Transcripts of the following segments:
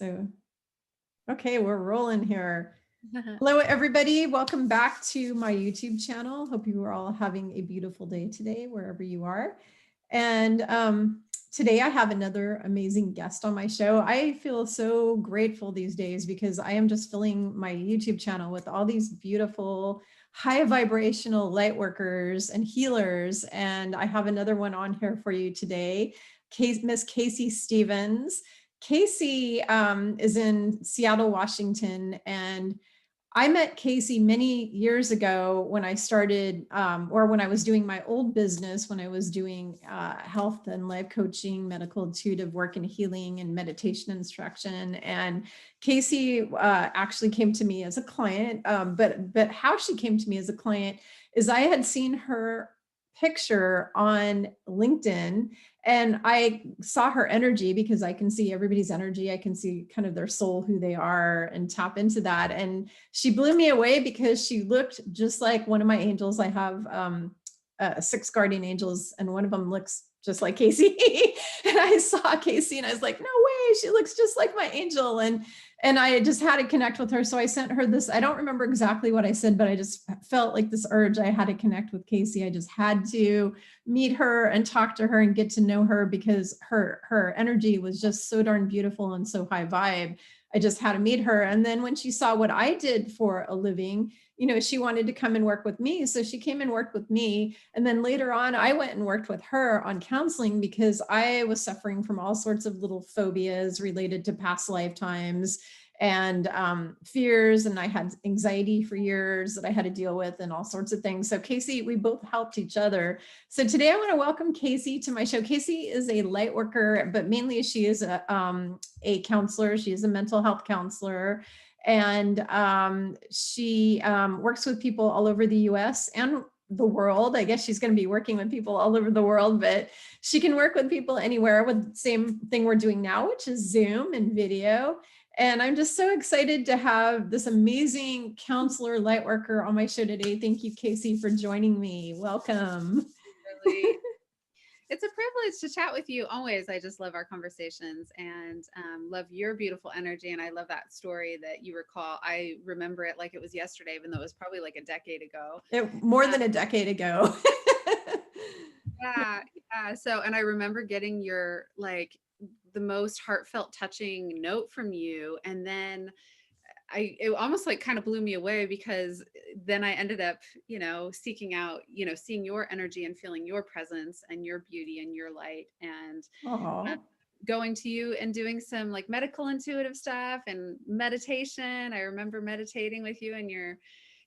So, okay, we're rolling here. Hello, everybody. Welcome back to my YouTube channel. Hope you are all having a beautiful day today, wherever you are. And today I have another amazing guest on my show. I feel so grateful these days because I am just filling my YouTube channel with all these beautiful, high vibrational light workers and healers. And I have another one on here for you today, Miss Casey Stevens. Casey is in Seattle, Washington, and I met Casey many years ago when I started, or when I was doing my old business, when I was doing health and life coaching, medical intuitive work and healing and meditation instruction. And Casey actually came to me as a client, but how she came to me as a client is I had seen her picture on LinkedIn and I saw her energy because I can see everybody's energy. I can see kind of their soul, who they are, and tap into that. And she blew me away because she looked just like one of my angels. I have 6 guardian angels, and one of them looks just like Casey. And I saw Casey and I was like, no way, she looks just like my angel. And I just had to connect with her. So I sent her this. I don't remember exactly what I said, but I just felt like this urge. I had to connect with Casey. I just had to meet her and talk to her and get to know her because her energy was just so darn beautiful and so high vibe. I just had to meet her. And then when she saw what I did for a living, she wanted to come and work with me. So she came and worked with me. And then later on, I went and worked with her on counseling because I was suffering from all sorts of little phobias related to past lifetimes and fears. And I had anxiety for years that I had to deal with and all sorts of things. So Casey, we both helped each other. So today I want to welcome Casey to my show. Casey is a light worker, but mainly she is a counselor. She is a mental health counselor. And she works with people all over the US and the world. I guess she's going to be working with people all over the world, but she can work with people anywhere with the same thing we're doing now, which is Zoom and video. And I'm just so excited to have this amazing counselor light worker on my show today. Thank you, Casey, for joining me. Welcome. Really, it's a privilege to chat with you always. I just love our conversations and love your beautiful energy. And I love that story that you recall. I remember it like it was yesterday, even though it was probably like a decade ago. More than a decade ago. Yeah, yeah. So, and I remember getting your the most heartfelt, touching note from you, and then it almost like kind of blew me away because then I ended up, seeking out, seeing your energy and feeling your presence and your beauty and your light and uh, Oh, going to you and doing some like medical intuitive stuff and meditation. I remember meditating with you in your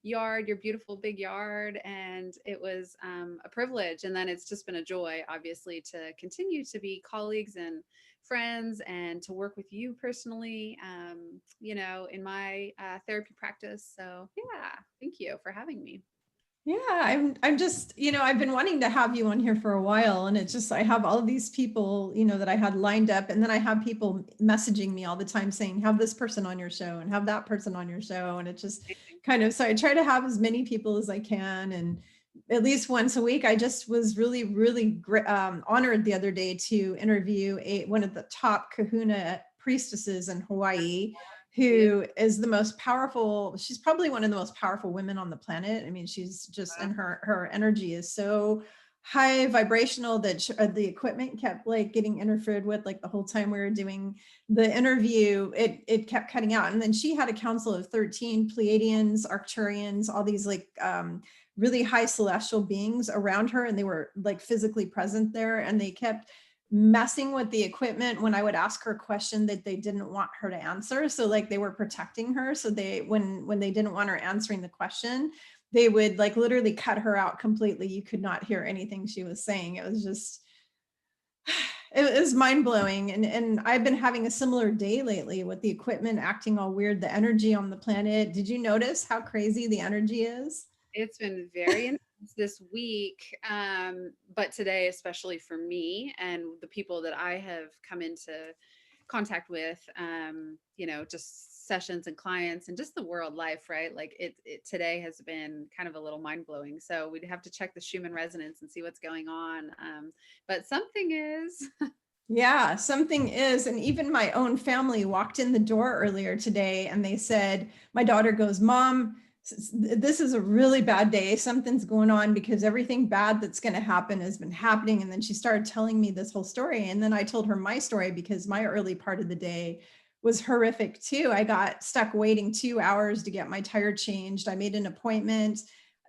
yard, your beautiful big yard, and it was a privilege. And then it's just been a joy, obviously, to continue to be colleagues and friends and to work with you personally, in my therapy practice. So yeah, thank you for having me. yeah, I'm just, I've been wanting to have you on here for a while, and it's just I have all of these people, that I had lined up, and then I have people messaging me all the time saying, have this person on your show and have that person on your show. And it just kind of, so I try to have as many people as I can, and at least once a week. I just was really, really honored the other day to interview one of the top kahuna priestesses in Hawaii, who is the most powerful. She's probably one of the most powerful women on the planet. I mean, she's just, and her energy is so high vibrational that the equipment kept like getting interfered with, like the whole time we were doing the interview, it kept cutting out. And then she had a council of 13 Pleiadians, Arcturians, all these like really high celestial beings around her, and they were like physically present there, and they kept messing with the equipment when I would ask her a question that they didn't want her to answer. So like they were protecting her. So they, when they didn't want her answering the question, they would like literally cut her out completely. You could not hear anything she was saying. It was just, it was mind blowing. And I've been having a similar day lately with the equipment acting all weird, the energy on the planet. Did you notice how crazy the energy is? It's been very intense this week, but today, especially for me and the people that I have come into contact with, just sessions and clients and just the world life, right? Like it today has been kind of a little mind blowing. So we'd have to check the Schumann resonance and see what's going on. But something is. Yeah, something is. And even my own family walked in the door earlier today and they said, my daughter goes, Mom, this is a really bad day. Something's going on because everything bad that's going to happen has been happening. And then she started telling me this whole story. And then I told her my story because my early part of the day was horrific too. I got stuck waiting 2 hours to get my tire changed. I made an appointment.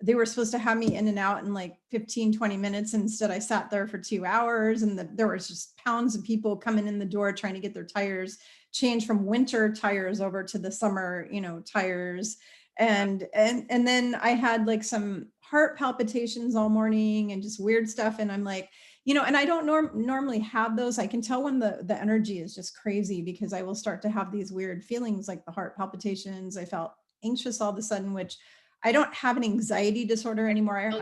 They were supposed to have me in and out in like 15, 20 minutes. Instead, I sat there for 2 hours and there was just pounds of people coming in the door trying to get their tires changed from winter tires over to the summer, tires. And then I had like some heart palpitations all morning and just weird stuff. And I'm like, and I don't normally have those. I can tell when the energy is just crazy because I will start to have these weird feelings like the heart palpitations. I felt anxious all of a sudden, which I don't have an anxiety disorder anymore. Oh,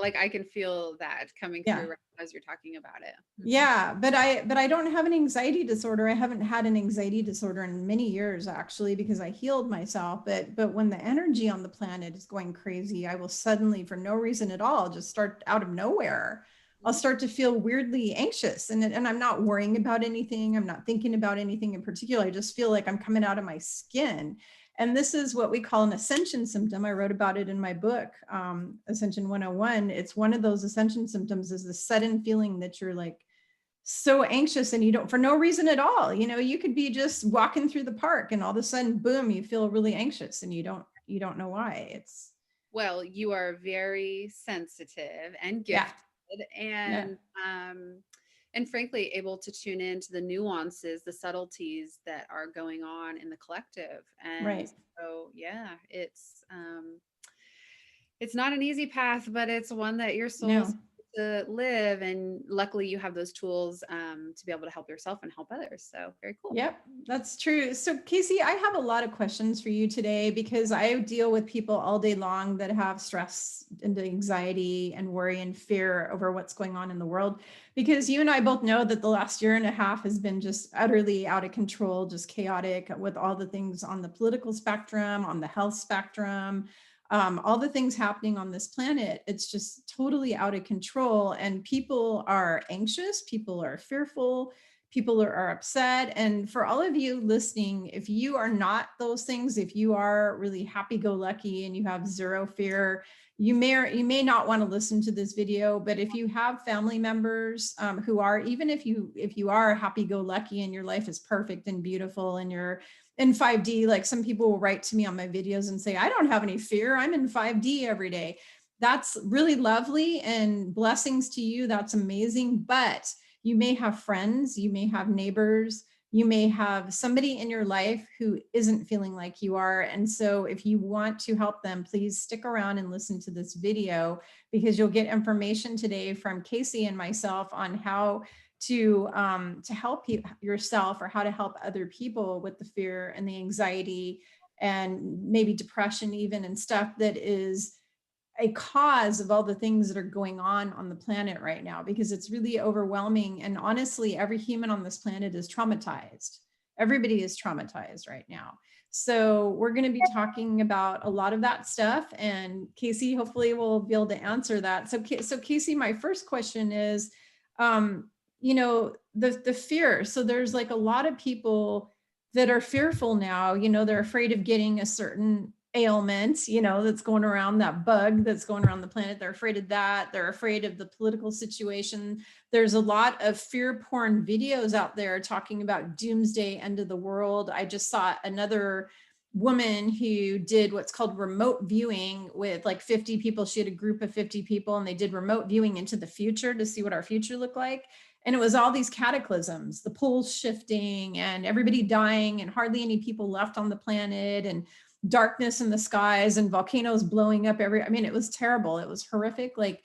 like I can feel that coming Yeah. through right as you're talking about it. Yeah, but I don't have an anxiety disorder. I haven't had an anxiety disorder in many years actually because I healed myself. But when the energy on the planet is going crazy, I will suddenly, for no reason at all, just start out of nowhere. I'll start to feel weirdly anxious and I'm not worrying about anything. I'm not thinking about anything in particular. I just feel like I'm coming out of my skin. And this is what we call an ascension symptom. I wrote about it in my book, Ascension 101. It's one of those ascension symptoms is the sudden feeling that you're like so anxious and you don't, for no reason at all. You could be just walking through the park and all of a sudden, boom, you feel really anxious and you don't know why. It's Well, you are very sensitive and yeah, gifted yeah, and frankly able to tune into the nuances, the subtleties that are going on in the collective. And right. so yeah, it's not an easy path, but it's one that your soul's No. to live. And luckily you have those tools to be able to help yourself and help others. So very cool. Yep, that's true. So, Casey, I have a lot of questions for you today because I deal with people all day long that have stress and anxiety and worry and fear over what's going on in the world. Because you and I both know that the last year and a half has been just utterly out of control, just chaotic with all the things on the political spectrum, on the health spectrum, all the things happening on this planet. It's just totally out of control. And people are anxious, people are fearful, people are upset. And for all of you listening, if you are not those things, if you are really happy-go-lucky and you have zero fear, you may or you may not want to listen to this video. But if you have family members who are, even if you are happy-go-lucky and your life is perfect and beautiful and you're in 5D, like some people will write to me on my videos and say, I don't have any fear, I'm in 5D every day. That's really lovely and blessings to you. That's amazing. But you may have friends, you may have neighbors, you may have somebody in your life who isn't feeling like you are. And so if you want to help them, please stick around and listen to this video because you'll get information today from Casey and myself on how to help yourself or how to help other people with the fear and the anxiety and maybe depression even and stuff that is a cause of all the things that are going on the planet right now, because it's really overwhelming. And honestly, every human on this planet is traumatized. Everybody is traumatized right now. So we're going to be talking about a lot of that stuff. And Casey, hopefully will be able to answer that. So Casey, my first question is, the fear. So there's like a lot of people that are fearful now, they're afraid of getting a certain ailment, that's going around, that bug that's going around the planet. They're afraid of that. They're afraid of the political situation. There's a lot of fear porn videos out there talking about doomsday, end of the world. I just saw another woman who did what's called remote viewing with like 50 people. She had a group of 50 people and they did remote viewing into the future to see what our future looked like. And it was all these cataclysms, the poles shifting and everybody dying and hardly any people left on the planet and darkness in the skies and volcanoes blowing up it was terrible. It was horrific. Like,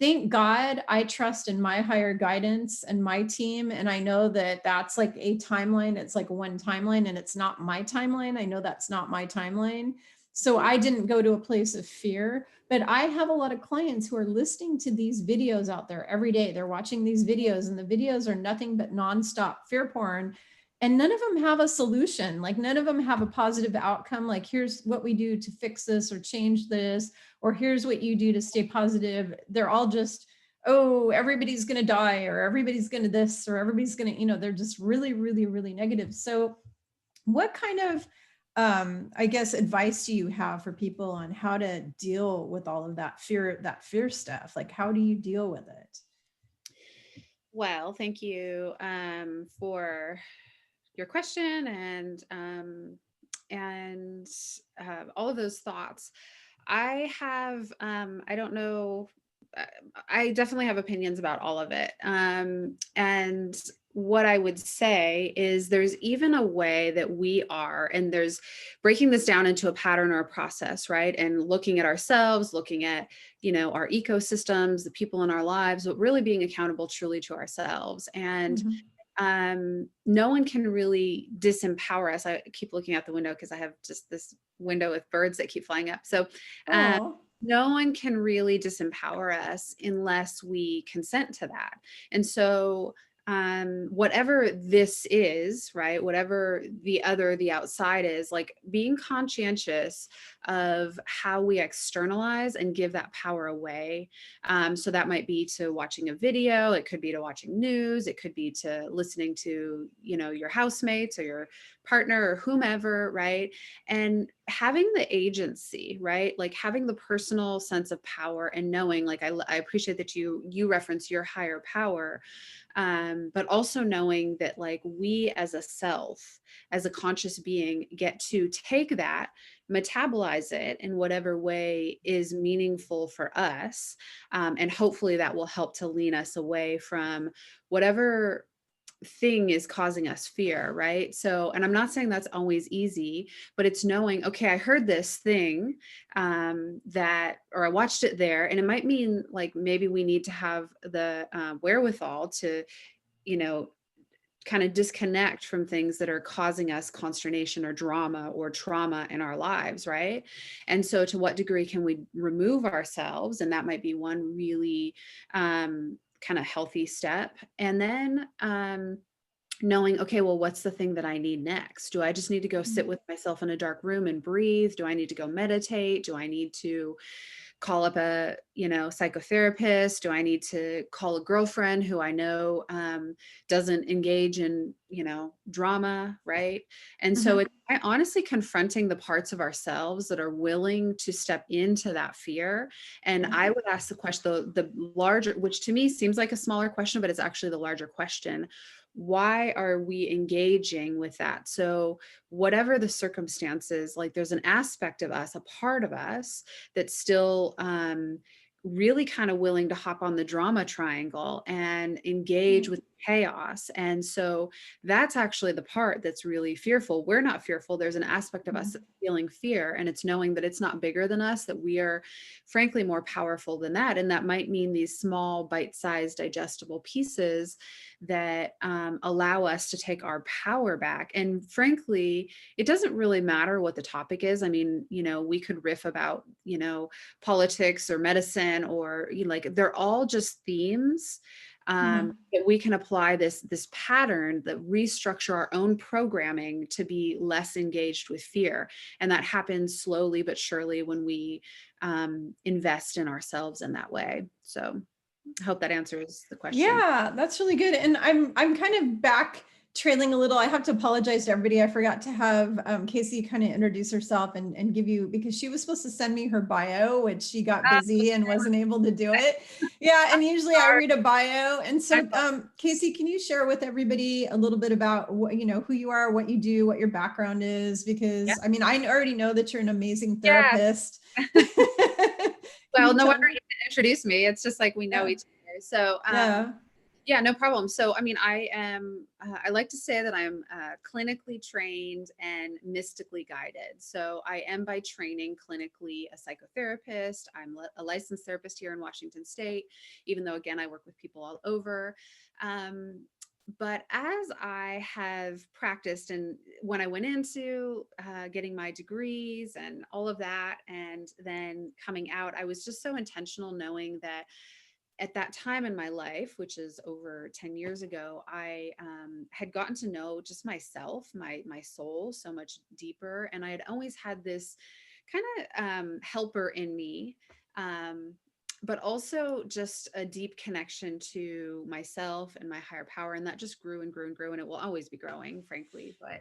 thank God I trust in my higher guidance and my team. And I know that that's like a timeline. It's like one timeline and it's not my timeline. I know that's not my timeline. So I didn't go to a place of fear, but I have a lot of clients who are listening to these videos out there every day. They're watching these videos and the videos are nothing but nonstop fear porn. And none of them have a solution. Like none of them have a positive outcome. Like, here's what we do to fix this or change this, or here's what you do to stay positive. They're all just oh, everybody's going to die, or everybody's going to this, or everybody's going to, they're just really, really, really negative. So what kind of, I guess, advice do you have for people on how to deal with all of that fear stuff? Like, how do you deal with it? Well, thank you for your question and all of those thoughts. I have I don't know. uh, I definitely have opinions about all of it. And what I would say is there's even a way that we are, and there's breaking this down into a pattern or a process, right? And looking at ourselves, looking at, our ecosystems, the people in our lives, but really being accountable truly to ourselves. And Mhm. no one can really disempower us. I keep looking out the window because I have just this window with birds that keep flying up. So um, Oh. no one can really disempower us unless we consent to that. And so whatever this is, right, whatever the outside is, like being conscientious of how we externalize and give that power away. So that might be to watching a video, it could be to watching news, it could be to listening to, your housemates or your partner or whomever, right? And having the agency, right? Like having the personal sense of power and knowing, like I appreciate that you reference your higher power, but also knowing that like we as a self, as a conscious being, get to take that, metabolize it in whatever way is meaningful for us, and hopefully that will help to lean us away from whatever thing is causing us fear, right? So, and I'm not saying that's always easy, but it's knowing, okay, I heard this thing that, or I watched it there, and it might mean like maybe we need to have the wherewithal to, you know, kind of disconnect from things that are causing us consternation or drama or trauma in our lives, right? And so to what degree can we remove ourselves? And that might be one really kind of healthy step. And then knowing, okay, well, what's the thing that I need next? Do I just need to go sit Mhm. with myself in a dark room and breathe? Do I need to go meditate? Do I need to call up a, psychotherapist? Do I need to call a girlfriend who I know doesn't engage in, drama, right? And so Mhm. it's honestly confronting the parts of ourselves that are willing to step into that fear. And Yeah. I would ask the question, the larger, which to me seems like a smaller question, but it's actually the larger question. Why are we engaging with that? So whatever the circumstances, like there's an aspect of us, a part of us that's still really kind of willing to hop on the drama triangle and engage Yeah. with chaos. And so that's actually the part that's really fearful. We're not fearful. There's an aspect of us Mhm. that's feeling fear, and it's knowing that it's not bigger than us, that we are frankly more powerful than that. And that might mean these small, bite-sized, digestible pieces that allow us to take our power back. And frankly, it doesn't really matter what the topic is. I mean, we could riff about, politics or medicine, or like they're all just themes Mhm. that we can apply this pattern that restructure our own programming to be less engaged with fear. And that happens slowly but surely when we invest in ourselves in that way. So I hope that answers the question. Yeah, that's really good. And I'm kind of back trailing a little. I have to apologize to everybody. I forgot to have Casey kind of introduce herself and give you, because she was supposed to send me her bio, which she got busy and wasn't able to do it. Yeah, and usually I Sorry. read a bio. And so Casey, can you share with everybody a little bit about what, who you are, what you do, what your background is? Yeah. Because I mean, I already know that you're an amazing Yeah. therapist. Can Well, you no tell wonder me? you didn't introduce me. It's just like we know Yeah. each other. So, Yeah. yeah, no problem. So, I mean, I like to say that I'm clinically trained and mystically guided. So, I am by training clinically a psychotherapist. I'm a licensed therapist here in Washington State, even though, again, I work with people all over. Um, but as I have practiced, and when I went into getting my degrees and all of that, and then coming out, I was just so intentional knowing that at that time in my life, which is over 10 years ago, I had gotten to know just myself, my soul, so much deeper. And I had always had this kind of helper in me. Um, but also just a deep connection to myself and my higher power. And that just grew and grew and grew. And it will always be growing, frankly. But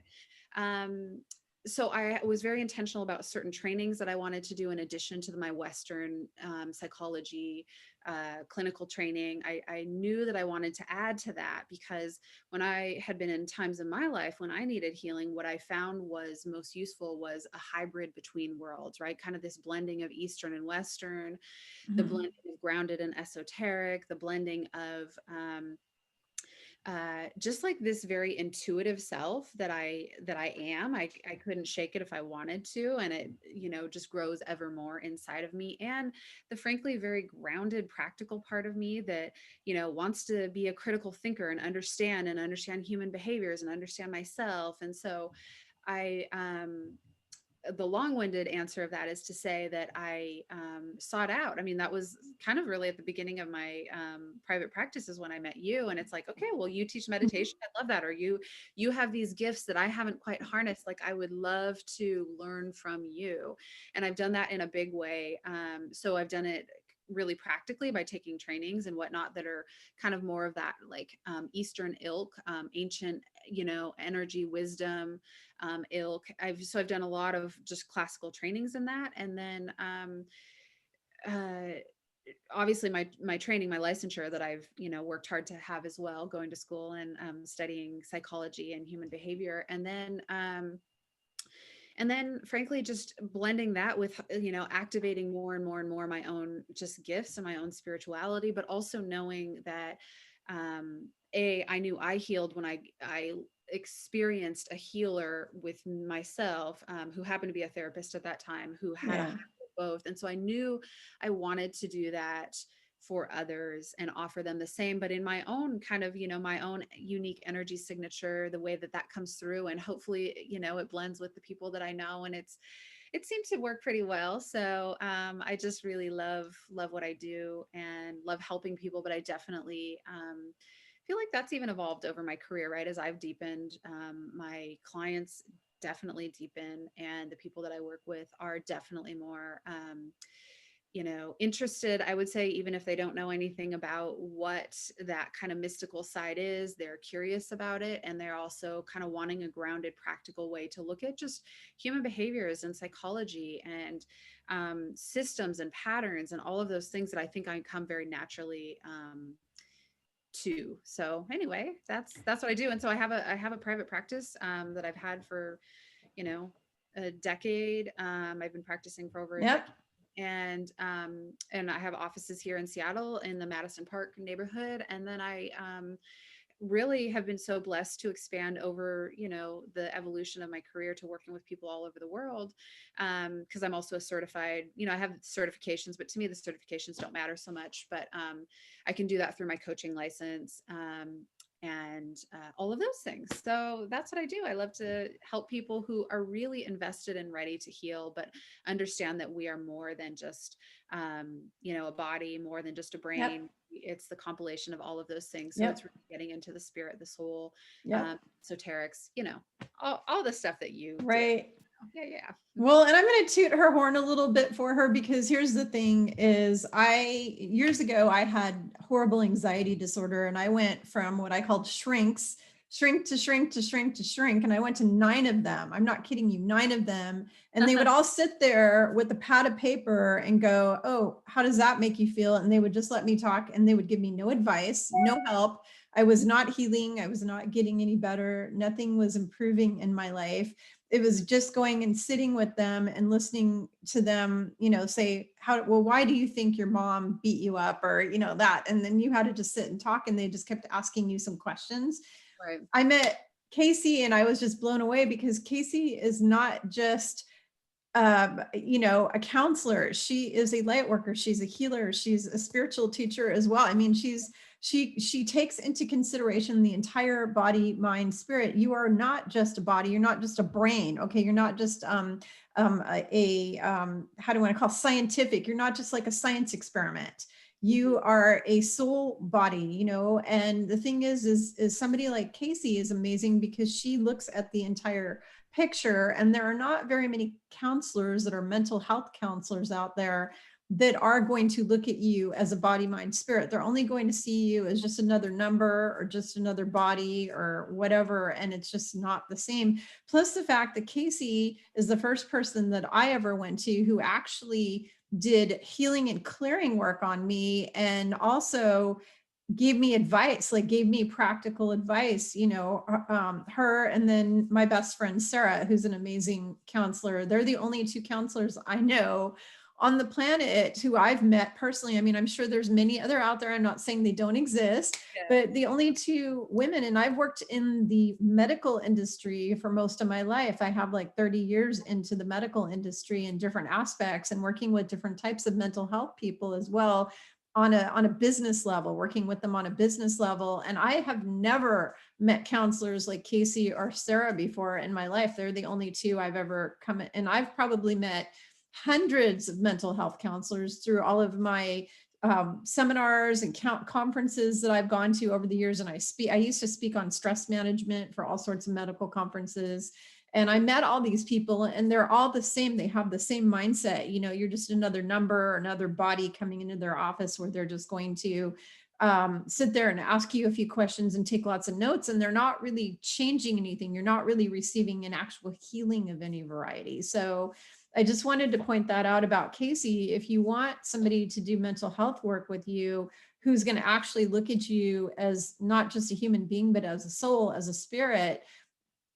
um, so I was very intentional about certain trainings that I wanted to do in addition to my Western psychology clinical training. I knew that I wanted to add to that because when I had been in times in my life when I needed healing, what I found was most useful was a hybrid between worlds, right? Kind of this blending of Eastern and Western, the Mhm. blending of grounded and esoteric, the blending of just like this very intuitive self that I am. I couldn't shake it if I wanted to, and it just grows ever more inside of me. And the frankly very grounded, practical part of me that wants to be a critical thinker and understand human behaviors and understand myself. And so I the long-winded answer of that is to say that I sought out. I mean, that was kind of really at the beginning of my private practices when I met you, and it's like, okay, well, you teach meditation. I love that. Or you have these gifts that I haven't quite harnessed. Like, I would love to learn from you, and I've done that in a big way. So I've done it really practically by taking trainings and whatnot that are kind of more of that like Eastern ilk, ancient, energy, wisdom, ilk. I've done a lot of just classical trainings in that, and then uh, obviously my training, my licensure that I've worked hard to have as well, going to school and studying psychology and human behavior, and then frankly just blending that with activating more and more and more my own just gifts and my own spirituality, but also knowing that I knew I healed when I experienced a healer with myself, who happened to be a therapist at that time, who had a Yeah. hybrid of both. And so I knew I wanted to do that for others and offer them the same, but in my own kind of my own unique energy signature, the way that that comes through, and hopefully it blends with the people that I know, and it seems to work pretty well. So I just really love what I do and love helping people. But I definitely feel like that's even evolved over my career, right? As I've deepened, my clients definitely deepen, and the people that I work with are definitely more interested. I would say, even if they don't know anything about what that kind of mystical side is, they're curious about it, and they're also kind of wanting a grounded, practical way to look at just human behaviors and psychology and systems and patterns and all of those things that I think I come very naturally to. So anyway, that's what I do. And so I have a private practice that I've had for you know a decade. I've been practicing for over a decade, Yep. and I have offices here in Seattle in the Madison Park neighborhood. And then I really have been so blessed to expand over the evolution of my career to working with people all over the world, because I'm also a certified, I have certifications, but to me the certifications don't matter so much. But I can do that through my coaching license, and all of those things. So that's what I do. I love to help people who are really invested and ready to heal, but understand that we are more than just a body, more than just a Yep. brain. It's the compilation of all of those things. So it's Yep. really getting into the spirit, the soul, Yep. esoterics, all the stuff that you do. Right. Yeah, yeah. Well, and I'm going to toot her horn a little bit for her, because here's the thing is years ago, I had horrible anxiety disorder, and I went from what I called shrink to shrink to shrink to shrink. And I went to 9 of them. I'm not kidding you, 9 of them. And they would all sit there with a pad of paper and go, "Oh, how does that make you feel?" And they would just let me talk, and they would give me no advice, no help. I was not healing. I was not getting any better. Nothing was improving in my life. It was just going and sitting with them and listening to them, say, why do you think your mom beat you up, or, that. And then you had to just sit and talk, and they just kept asking you some questions. Right. I met Casey, and I was just blown away, because Casey is not just a counselor. She is a light worker. She's a healer. She's a spiritual teacher as well. I mean, she takes into consideration the entire body, mind, spirit. You are not just a body. You're not just a brain. Okay. You're not just how do I call scientific? You're not just like a science experiment. You are a soul body, and the thing is somebody like Casey is amazing, because she looks at the entire picture. And there are not very many counselors that are mental health counselors out there that are going to look at you as a body, mind, spirit. They're only going to see you as just another number or just another body or whatever. And it's just not the same. Plus the fact that Casey is the first person that I ever went to who actually did healing and clearing work on me, and also gave me advice, like gave me practical advice, her and then my best friend, Sarah, who's an amazing counselor. They're the only two counselors I know on the planet who I've met personally. I mean, I'm sure there's many other out there. I'm not saying they don't exist, Yeah. but the only two women, and I've worked in the medical industry for most of my life. I have like 30 years into the medical industry in different aspects and working with different types of mental health people as well, on a business level, working with them on a business level. And I have never met counselors like Casey or Sarah before in my life. They're the only two I've ever come in. And I've probably met hundreds of mental health counselors through all of my seminars and conferences that I've gone to over the years. And I used to speak on stress management for all sorts of medical conferences. And I met all these people, and they're all the same. They have the same mindset. You're just another number or another body coming into their office where they're just going to sit there and ask you a few questions and take lots of notes. And they're not really changing anything. You're not really receiving an actual healing of any variety. So I just wanted to point that out about Casey. If you want somebody to do mental health work with you, who's going to actually look at you as not just a human being, but as a soul, as a spirit,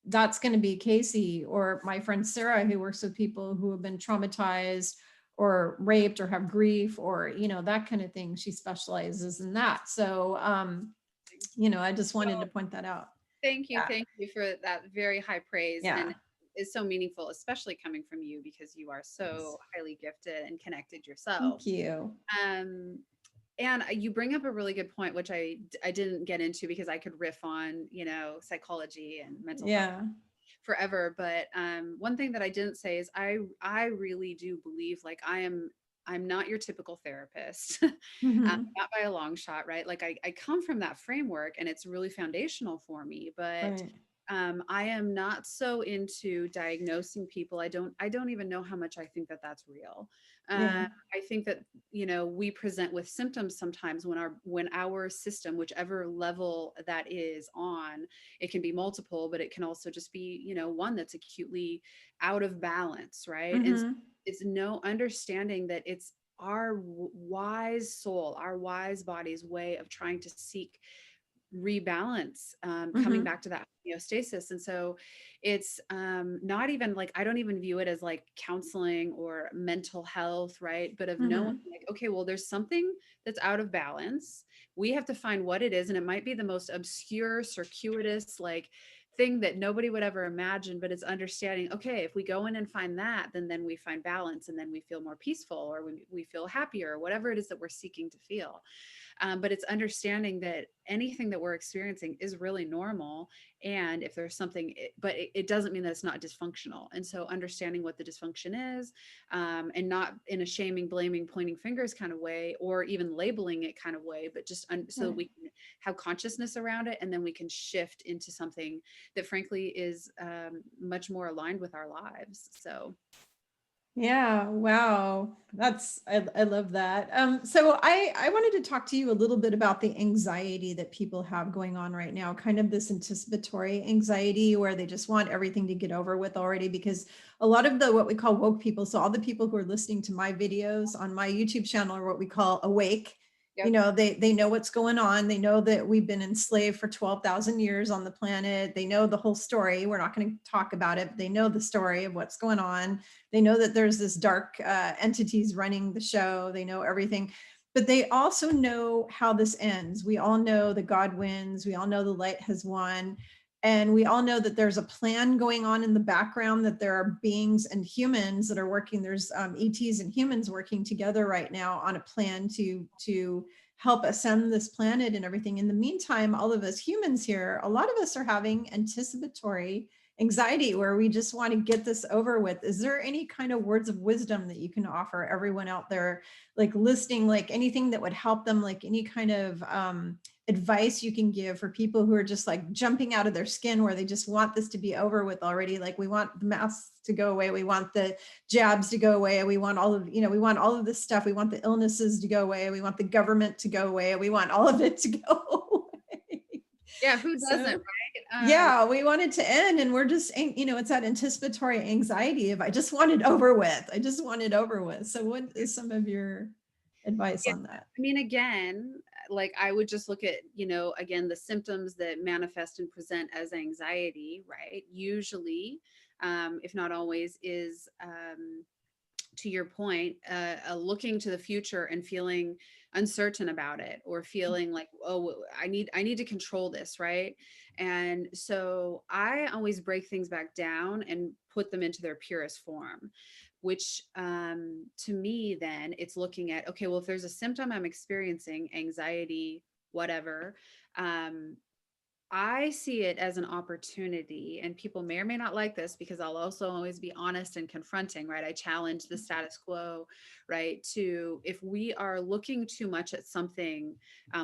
that's going to be Casey. Or my friend Sarah, who works with people who have been traumatized or raped or have grief or, that kind of thing. She specializes in that. So, I just wanted to point that out. Thank you. Yeah. Thank you for that very high praise. Yeah. And is so meaningful, especially coming from you because you are so highly gifted and connected yourself. Thank you. Um, and you bring up a really good point, which I didn't get into because I could riff on, psychology and mental health Yeah. forever. But one thing that I didn't say is I really do believe like I'm not your typical therapist, Mm-hmm. not by a long shot, right? Like I come from that framework and it's really foundational for me, but Right. I am not so into diagnosing people. I don't even know how much I think that that's real. Yeah. I think that we present with symptoms sometimes when our system, whichever level that is on, it can be multiple, but it can also just be one that's acutely out of balance, right? And so Mm-hmm. it's no understanding that it's our wise soul, our wise body's way of trying to seek rebalance, coming Mm-hmm. back to that homeostasis. And so it's not even like, I don't even view it as like counseling or mental health, right? But of knowing Mm-hmm. like, okay, well, there's something that's out of balance. We have to find what it is. And it might be the most obscure, circuitous, like thing that nobody would ever imagine, but it's understanding, okay, if we go in and find that, then we find balance, and then we feel more peaceful, or we feel happier, or whatever it is that we're seeking to feel. But it's understanding that anything that we're experiencing is really normal. And if there's something, but it doesn't mean that it's not dysfunctional. And so understanding what the dysfunction is, and not in a shaming, blaming, pointing fingers kind of way, or even labeling it kind of way, but just so that Right. we can have consciousness around it. And then we can shift into something that frankly is much more aligned with our lives. So Yeah, wow. I love that. So I wanted to talk to you a little bit about the anxiety that people have going on right now, kind of this anticipatory anxiety where they just want everything to get over with already, because a lot of the what we call woke people, so all the people who are listening to my videos on my YouTube channel are what we call awake. yep. They know what's going on. They know that we've been enslaved for 12,000 years on the planet. They know the whole story. We're not going to talk about it, but they know the story of what's going on. They know that there's this dark entities running the show. They know everything, but they also know how this ends. We all know that God wins. We all know the light has won. And we all know that there's a plan going on in the background, that there are beings and humans that are working. There's ETs and humans working together right now on a plan to help ascend this planet and everything. In the meantime, all of us humans here, a lot of us are having anticipatory anxiety where we just want to get this over with. Is there any kind of words of wisdom that you can offer everyone out there, like listening, like anything that would help them, like any kind of advice you can give for people who are just like jumping out of their skin, where they just want this to be over with already? Like, we want the masks to go away, we want the jabs to go away, we want all of, we want all of this stuff, we want the illnesses to go away, we want the government to go away, we want all of it to go away. Yeah, who doesn't, So right? yeah, we want it to end, and we're just, it's that anticipatory anxiety of, I just want it over with. I just want it over with. So what is some of your advice Yeah, on that? I mean, again, like I would just look at, again, the symptoms that manifest and present as anxiety, right? Usually, if not always, is to your point, looking to the future and feeling uncertain about it, or feeling like, oh, I need to control this, right? And so I always break things back down and put them into their purest form, which to me, then it's looking at, okay, well, if there's a symptom I'm experiencing, anxiety, whatever, um, I see it as an opportunity, and people may or may not like this because I'll also always be honest and confronting, right? I challenge the status quo, right? To, if we are looking too much at something,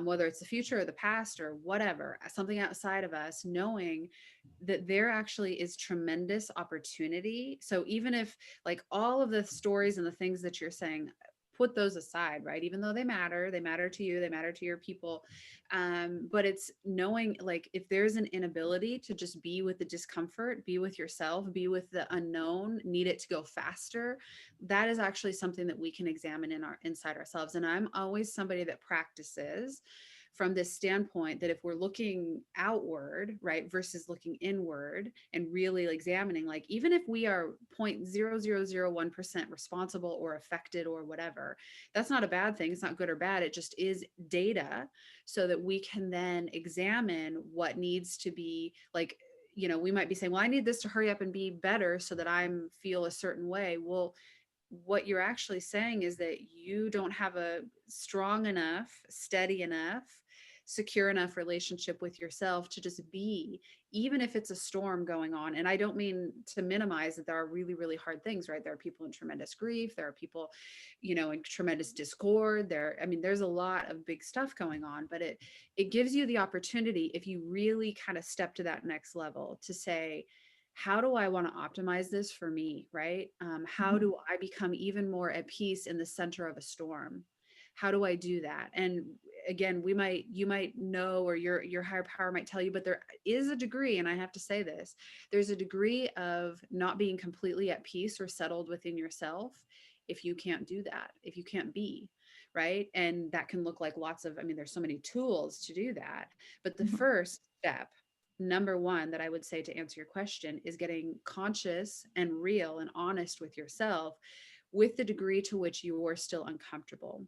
whether it's the future or the past or whatever, something outside of us, knowing that there actually is tremendous opportunity. So even if, like, all of the stories and the things that you're saying, put those aside, right? Even though they matter to you, they matter to your people. But it's knowing, like, if there's an inability to just be with the discomfort, be with yourself, be with the unknown, need it to go faster, that is actually something that we can examine inside ourselves. And I'm always somebody that practices from this standpoint, that if we're looking outward, right, versus looking inward and really examining, like, even if we are 0.0001% responsible or affected or whatever, that's not a bad thing. It's not good or bad. It just is data, so that we can then examine what needs to be, like, we might be saying, well, I need this to hurry up and be better so that I'm feel a certain way. Well, what you're actually saying is that you don't have a strong enough, steady enough, secure enough relationship with yourself to just be, even if it's a storm going on. And I don't mean to minimize that there are really, really hard things, right? There are people in tremendous grief. There are people, in tremendous discord. I mean, there's a lot of big stuff going on, but it gives you the opportunity, if you really kind of step to that next level, to say, how do I want to optimize this for me, right? How Mhm. do I become even more at peace in the center of a storm? How do I do that? And again, you might know, or your higher power might tell you, but there is a degree, and I have to say this, there's a degree of not being completely at peace or settled within yourself if you can't do that, if you can't be, right? And that can look like lots of, I mean, there's so many tools to do that. But the Mhm. first step, number one, that I would say to answer your question, is getting conscious and real and honest with yourself, with the degree to which you are still uncomfortable.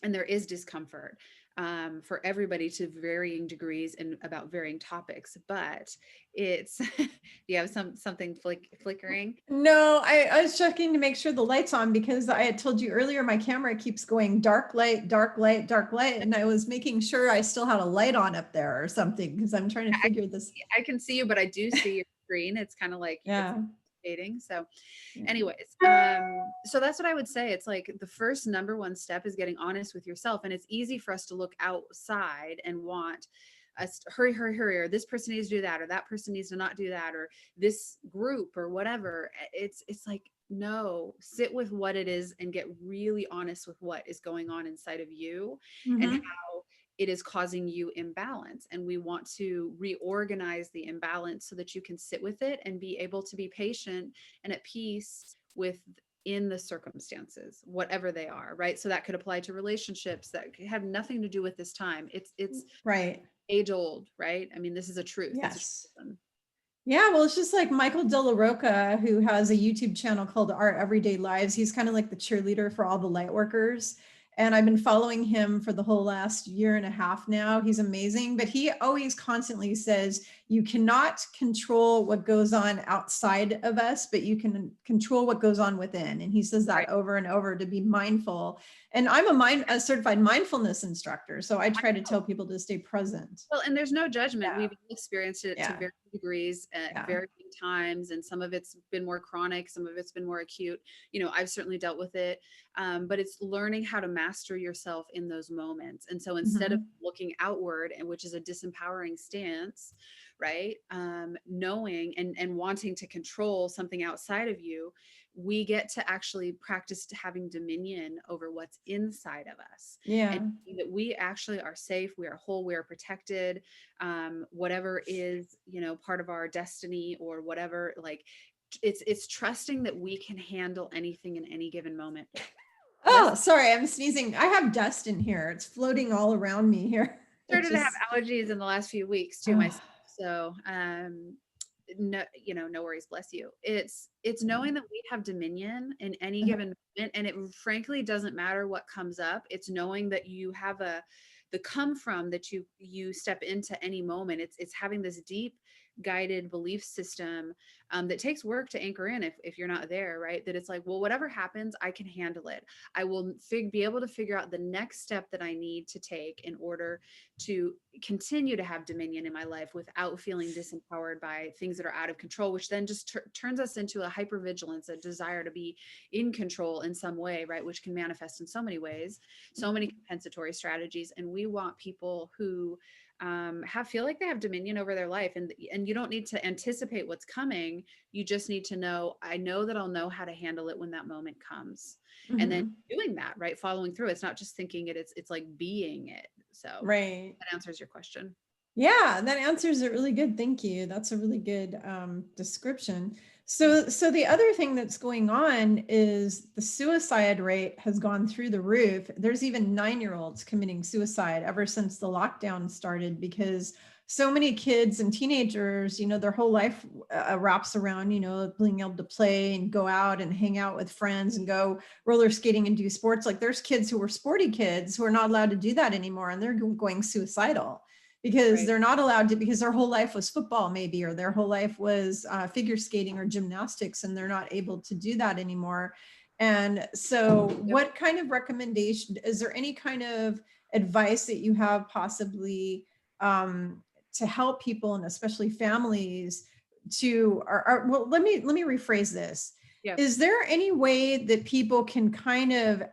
And there is discomfort, for everybody to varying degrees and about varying topics, but it's you have something flickering. No, I was checking to make sure the light's on, because I had told you earlier my camera keeps going dark light, dark light, dark light. And I was making sure I still had a light on up there or something, because I'm trying to I, figure this. I can see you, but I do see your screen. It's kind of like it's Yeah. fading. So Yeah. anyways, so that's what I would say. It's like the first number one step is getting honest with yourself. And it's easy for us to look outside and want us to hurry, hurry, hurry, or this person needs to do that, or that person needs to not do that, or this group or whatever. It's like, no, sit with what it is and get really honest with what is going on inside of you, and Mhm. how it is causing you imbalance. And we want to reorganize the imbalance so that you can sit with it and be able to be patient and at peace with, in the circumstances, whatever they are, right? So that could apply to relationships that have nothing to do with this time. It's Right. age old, right? I mean, this is a truth. It's a Yes. truth. Yeah, well, it's just like Michael De La Rocca, who has a YouTube channel called Our Everyday Lives. He's kind of like the cheerleader for all the light workers. And I've been following him for the whole last year and a half now. He's amazing, but he always constantly says, you cannot control what goes on outside of us, but you can control what goes on within. And he says that Right. over and over, to be mindful. And I'm a certified mindfulness instructor. So I try to tell people to stay present. Well, and there's no judgment. Yeah. We've experienced it to Yeah. varying degrees at Yeah. varying times, and some of it's been more chronic, some of it's been more acute. You know, I've certainly dealt with it, but it's learning how to master yourself in those moments. And so instead of Mhm. looking outward, and which is a disempowering stance, right? Knowing and wanting to control something outside of you, we get to actually practice having dominion over what's inside of us, and Yeah. that we actually are safe, we are whole, we are protected. Whatever is, you know, part of our destiny or whatever, like it's trusting that we can handle anything in any given moment. Oh, sorry, I'm sneezing. I have dust in here. It's floating all around me here. It Started to have just, allergies in the last few weeks too oh, myself. So no, you know, no worries, bless you. It's knowing that we have dominion in any given moment, and it frankly doesn't matter what comes up. It's knowing that you have the come from that you step into any moment. It's having this deep guided belief system, that takes work to anchor in if you're not there, right? That it's like, well, whatever happens, I can handle it. I will be able to figure out the next step that I need to take in order to continue to have dominion in my life without feeling disempowered by things that are out of control, which then just turns us into a hypervigilance, a desire to be in control in some way, right? Which can manifest in so many ways, so many compensatory strategies. And we want people who feel like they have dominion over their life, and you don't need to anticipate what's coming. You just need to know, I know that I'll know how to handle it when that moment comes. And then mhm. doing that, right? Following through. It's not just thinking it, it's like being it. So Right. that answers your question. Yeah, that answers it really good. Thank you. That's a really good description. So the other thing that's going on is the suicide rate has gone through the roof. There's even 9-year-olds committing suicide ever since the lockdown started, because so many kids and teenagers, their whole life wraps around, being able to play and go out and hang out with friends and go roller skating and do sports. Like, there's kids who were sporty kids who are not allowed to do that anymore, and they're going suicidal because Right. they're not allowed to, because their whole life was football maybe, or their whole life was figure skating or gymnastics, and they're not able to do that anymore. And so what kind of recommendation, is there any kind of advice that you have possibly to help people, and especially families, to, well, let me rephrase this. Yeah. Is there any way that people can kind of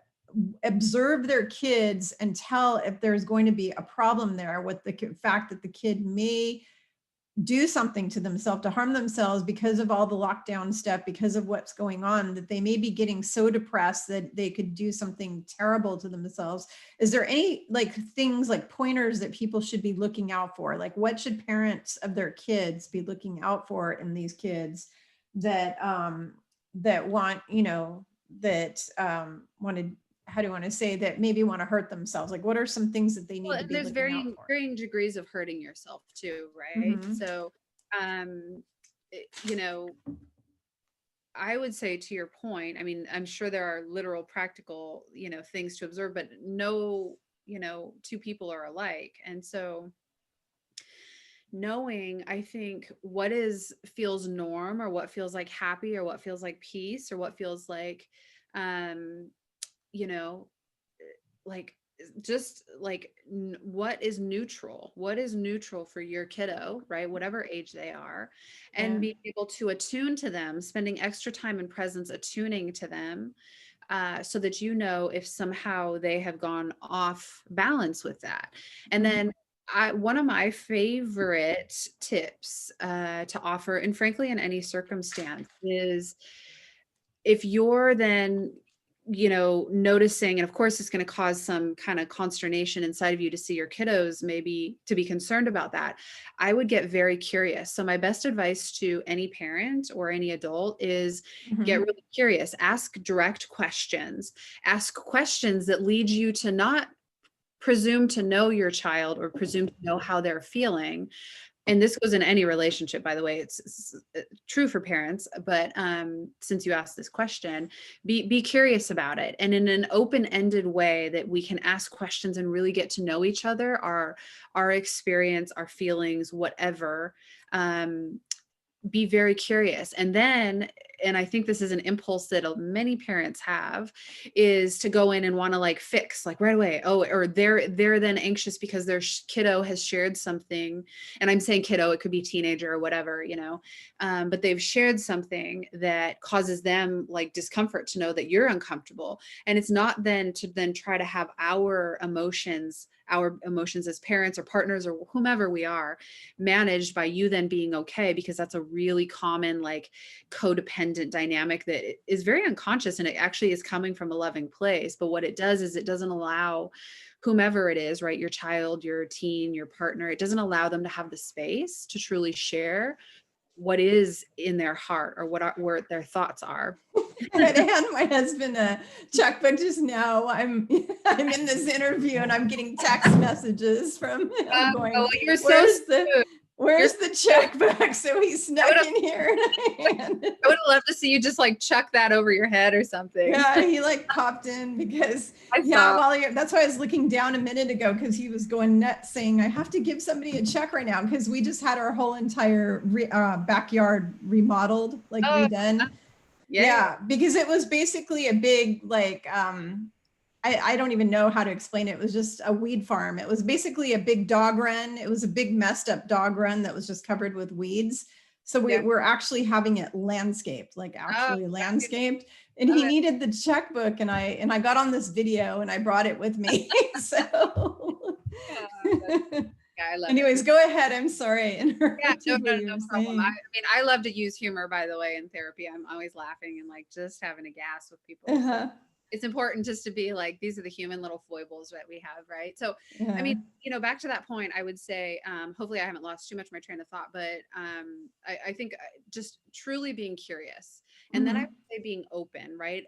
observe their kids and tell if there's going to be a problem there with the fact that the kid may do something to themselves, to harm themselves, because of all the lockdown stuff, because of what's going on, that they may be getting so depressed that they could do something terrible to themselves? Is there any things, like pointers that people should be looking out for? Like, what should parents of their kids be looking out for in these kids that that want, wanted, how do you want to say, that maybe want to hurt themselves? Like, what are some things that they Well, need to and be there's looking out for? varying degrees of hurting yourself too, right? Mm-hmm. So, you know, I would say, to your point, I mean, I'm sure there are literal practical, things to observe, but no, two people are alike. And so knowing, I think, what feels norm, or what feels like happy, or what feels like peace, or what feels like, um, you know, like just like what is neutral for your kiddo, right? Whatever age they are, and Yeah. being able to attune to them, spending extra time and presence attuning to them, so that if somehow they have gone off balance with that. And Mm-hmm. then one of my favorite tips to offer, and frankly in any circumstance, is if you're then noticing, and of course it's going to cause some kind of consternation inside of you to see your kiddos maybe to be concerned about that, I would get very curious. So my best advice to any parent or any adult is get Mm-hmm. really curious, ask direct questions, ask questions that lead you to not presume to know your child or presume to know how they're feeling. And this goes in any relationship, by the way. It's true for parents, but since you asked this question, be curious about it, and in an open-ended way that we can ask questions and really get to know each other, our experience, our feelings, whatever, be very curious. And then, and I think this is an impulse that many parents have, is to go in and want to like fix like right away. Oh, or they're then anxious because their kiddo has shared something. And I'm saying kiddo, it could be teenager or whatever, you know, but they've shared something that causes them like discomfort to know that you're uncomfortable. And it's not then to then try to have our emotions as parents or partners or whomever we are managed by you then being okay, because that's a really common like codependent dynamic that is very unconscious, and it actually is coming from a loving place. But what it does is it doesn't allow whomever it is, right, your child, your teen, your partner, it doesn't allow them to have the space to truly share what is in their heart or where their thoughts are. I hand my husband a checkbook just now. I'm in this interview and I'm getting text messages from him going, you're so where's the checkbook? So he snuck in here. I would have loved to see you just like chuck that over your head or something. Yeah, he like popped in because that's why I was looking down a minute ago, because he was going nuts saying I have to give somebody a check right now, because we just had our whole entire backyard remodeled, like redone. Yeah, because it was basically a big like I don't even know how to explain it. It was just a weed farm. It was basically a big dog run. It was a big messed up dog run that was just covered with weeds. So we're actually having it landscaped, like actually landscaped. And he needed the checkbook, and I got on this video and I brought it with me. So I love anyways, go ahead. I'm sorry. No problem. I mean, I love to use humor, by the way, in therapy. I'm always laughing and like just having a gas with people. So it's important just to be like, these are the human little foibles that we have, right? So, I mean, you know, back to that point, I would say, hopefully I haven't lost too much of my train of thought, but I think just truly being curious. And then I would say being open, right?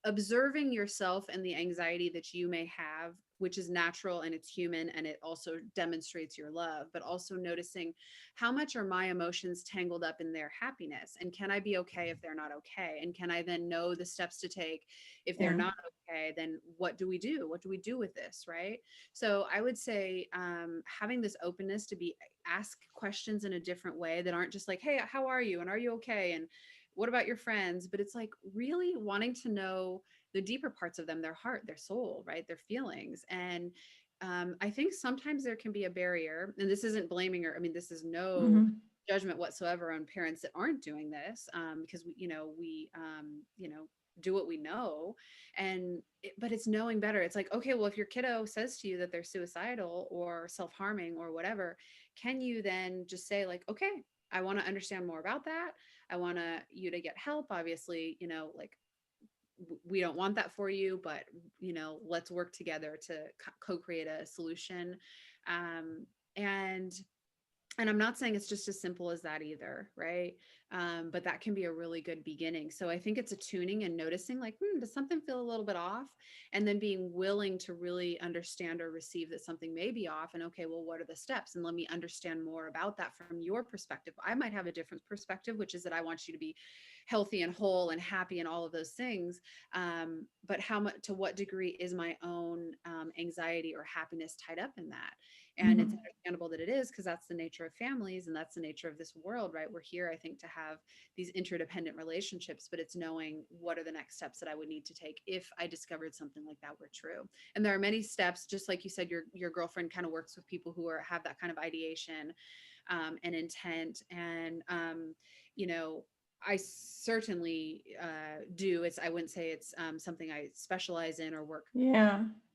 Observing yourself and the anxiety that you may have, which is natural and it's human, and it also demonstrates your love, but also noticing how much are my emotions tangled up in their happiness, and can I be okay if they're not okay, and can I then know the steps to take if they're not okay? Then what do we do with this, right? So I would say having this openness to be ask questions in a different way that aren't just like, hey, how are you, and are you okay, and what about your friends? But it's like really wanting to know the deeper parts of them, their heart, their soul, right? Their feelings. And I think sometimes there can be a barrier, and this isn't blaming her. I mean, this is no judgment whatsoever on parents that aren't doing this, because we, you know, do what we know. And but it's knowing better. It's like, okay, well, if your kiddo says to you that they're suicidal or self-harming or whatever, can you then just say like, okay, I want to understand more about that. I want you to get help. Obviously, you know, like we don't want that for you, but you know, let's work together to co-create a solution. Um, and and I'm not saying it's just as simple as that either, right? But that can be a really good beginning. So I think it's a tuning and noticing like, does something feel a little bit off? And then being willing to really understand or receive that something may be off. And okay, well, what are the steps? And let me understand more about that from your perspective. I might have a different perspective, which is that I want you to be healthy and whole and happy and all of those things. But how much, to what degree is my own anxiety or happiness tied up in that? And it's understandable that it is, because that's the nature of families and that's the nature of this world, right? We're here, I think, to have these interdependent relationships, but it's knowing what are the next steps that I would need to take if I discovered something like that were true. And there are many steps, just like you said, your girlfriend kind of works with people who have that kind of ideation and intent. And, you know, I certainly do. I wouldn't say it's something I specialize in or work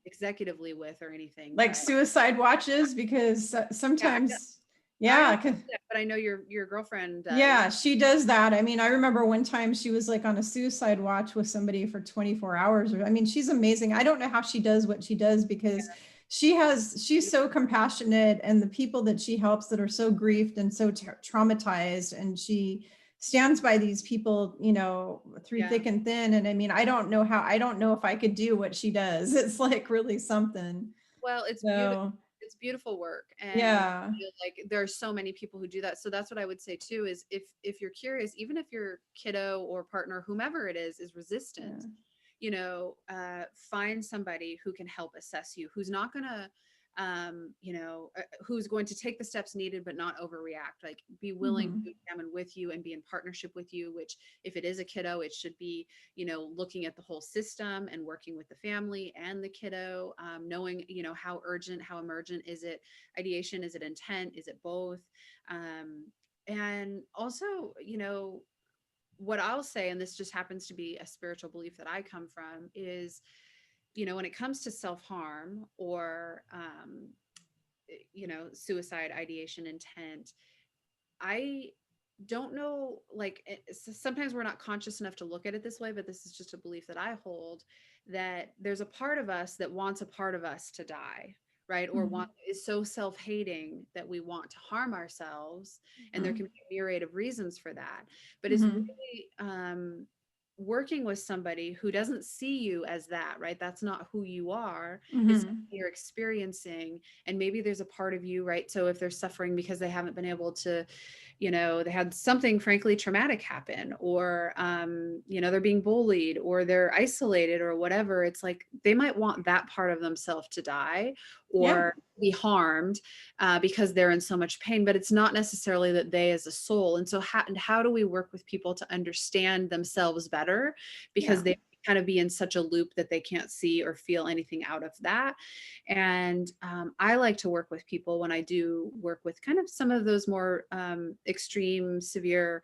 executively with or anything, like suicide watches, because sometimes but I know your girlfriend she does that. I mean, I remember one time she was like on a suicide watch with somebody for 24 hours. I mean, she's amazing. I don't know how she does what she does, because she's so compassionate, and the people that she helps that are so grieved and so traumatized, and she stands by these people, you know, through thick and thin. And I mean, I don't know if I could do what she does. It's like really something. Well, it's beautiful. It's beautiful work. And I feel like there are so many people who do that. So that's what I would say too, is if you're curious, even if your kiddo or partner, whomever it is resistant, you know, find somebody who can help assess you, who's not going to who's going to take the steps needed but not overreact, like be willing Mm-hmm. to examine with you and be in partnership with you, which if it is a kiddo, it should be, looking at the whole system and working with the family and the kiddo, knowing, how urgent, how emergent is it, ideation, is it intent, is it both, and also, what I'll say, and this just happens to be a spiritual belief that I come from, is, when it comes to self-harm or, suicide ideation intent, I don't know, like sometimes we're not conscious enough to look at it this way, but this is just a belief that I hold, that there's a part of us that wants a part of us to die, right? Or is so self-hating that we want to harm ourselves. And there Mm-hmm. can be a myriad of reasons for that. But it's Mm-hmm. really working with somebody who doesn't see you as that, right? That's not who you are. It's something Mm-hmm. you're experiencing. And maybe there's a part of you, right? So if they're suffering because they haven't been able to, they had something frankly traumatic happen, or they're being bullied or they're isolated or whatever, it's like they might want that part of themselves to die Yeah. or be harmed, because they're in so much pain, but it's not necessarily that they as a soul. And so how do we work with people to understand themselves better, because Yeah. they kind of be in such a loop that they can't see or feel anything out of that. And I like to work with people, when I do work with kind of some of those more extreme, severe,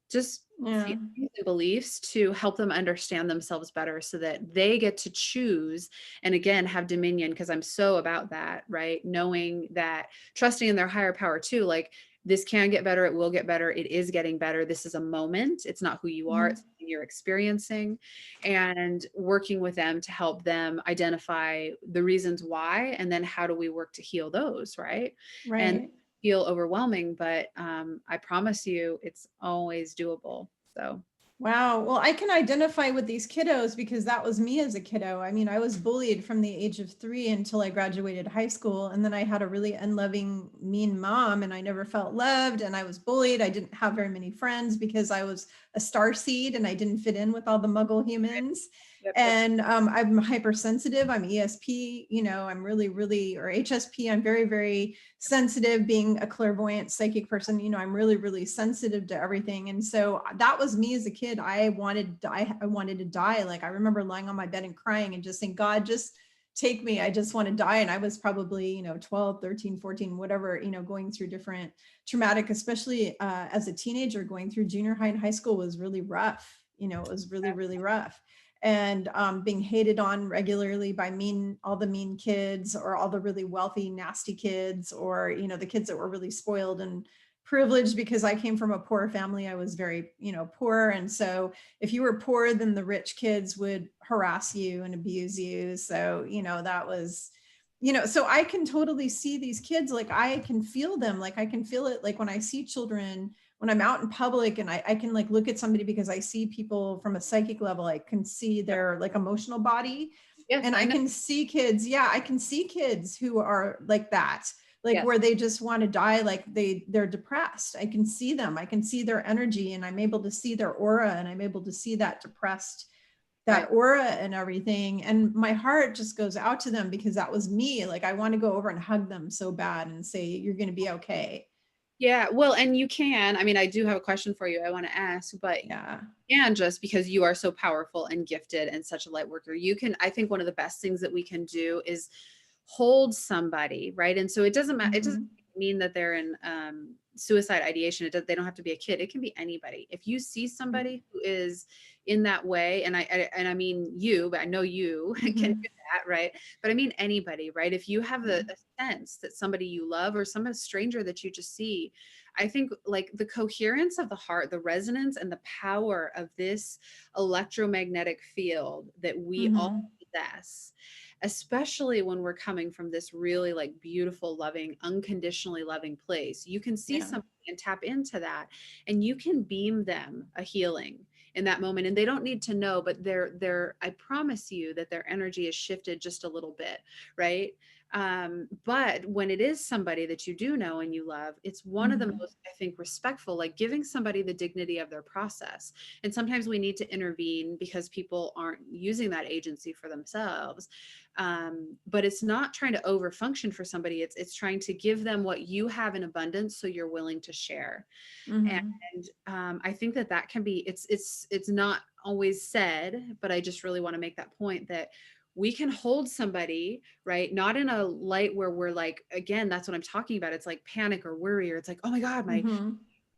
just Yeah. feelings and beliefs, to help them understand themselves better so that they get to choose and again have dominion, because I'm so about that, right? Knowing that, trusting in their higher power too, like this can get better, it will get better, it is getting better, this is a moment, it's not who you are, Mm-hmm. it's something you're experiencing, and working with them to help them identify the reasons why, and then how do we work to heal those, right? And Right. feel overwhelming, but I promise you it's always doable. So Wow. Well, I can identify with these kiddos because that was me as a kiddo. I mean, I was bullied from the age of 3 until I graduated high school. And then I had a really unloving, mean mom, and I never felt loved. And I was bullied. I didn't have very many friends because I was a star seed and I didn't fit in with all the muggle humans. yep, yep, And I'm hypersensitive. I'm ESP, I'm really, really, or HSP. I'm very, very sensitive, being a clairvoyant psychic person. I'm really, really sensitive to everything. And so that was me as a kid. I wanted to die. I wanted to die. Like I remember lying on my bed and crying and just saying, God, just take me. I just want to die. And I was probably, 12, 13, 14, whatever, going through different traumatic, especially as a teenager, going through junior high and high school was really rough. It was really, really rough. And being hated on regularly by all the mean kids, or all the really wealthy, nasty kids, or, the kids that were really spoiled and privileged because I came from a poor family. I was very, poor. And so if you were poor, then the rich kids would harass you and abuse you. So, that was, so I can totally see these kids. Like I can feel them. Like I can feel it. Like when I see children, when I'm out in public, and I can like look at somebody because I see people from a psychic level, I can see yep. their like emotional body. Yes, And I I know. can see kids. Yeah, I can see kids who are like that, like Yes, where they just want to die, like they're depressed. I can see them. I can see their energy, and I'm able to see their aura, and I'm able to see that depressed, that right. aura and everything. And my heart just goes out to them because that was me. Like I want to go over and hug them so bad and say, you're going to be okay. Yeah, well, and you can, I mean, I do have a question for you I want to ask, but Yeah. and just because you are so powerful and gifted and such a light worker, you can, I think one of the best things that we can do is hold somebody, right? And so it doesn't matter, it doesn't Mm-hmm. mean that they're in suicide ideation. They don't have to be a kid, it can be anybody. If you see somebody who is in that way, and I mean you, but I know you can Mm-hmm. do that, right? But I mean anybody, right? If you have Yeah. a sense that somebody you love or some stranger that you just see, I think like the coherence of the heart, the resonance and the power of this electromagnetic field that we all Mm-hmm. possess, especially when we're coming from this really like beautiful, loving, unconditionally loving place, you can see Yeah. something and tap into that, and you can beam them a healing in that moment. And they don't need to know, but I promise you that their energy is shifted just a little bit, right? But when it is somebody that you do know and you love, it's one of the most, I think, respectful, like giving somebody the dignity of their process. And sometimes we need to intervene because people aren't using that agency for themselves. But it's not trying to overfunction for somebody. It's trying to give them what you have in abundance, so you're willing to share. Mm-hmm. And I think that that can be, it's not always said, but I just really want to make that point that we can hold somebody, right? Not in a light where we're like, again, that's what I'm talking about. It's like panic or worry, or it's like, oh my God, my Mm-hmm.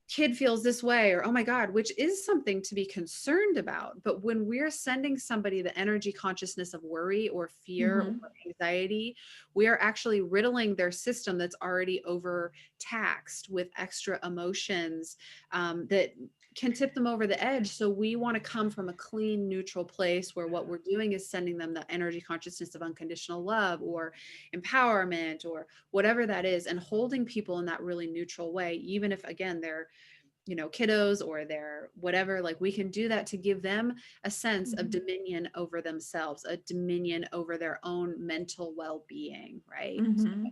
kid feels this way, or oh my God, which is something to be concerned about. But when we're sending somebody the energy consciousness of worry or fear Mm-hmm. or anxiety, we are actually riddling their system that's already overtaxed with extra emotions, that can tip them over the edge. So we want to come from a clean, neutral place where what we're doing is sending them the energy consciousness of unconditional love or empowerment or whatever that is, and holding people in that really neutral way, even if, again, they're, kiddos or they're whatever. Like, we can do that to give them a sense of dominion over themselves, a dominion over their own mental well-being, right? So Mm-hmm.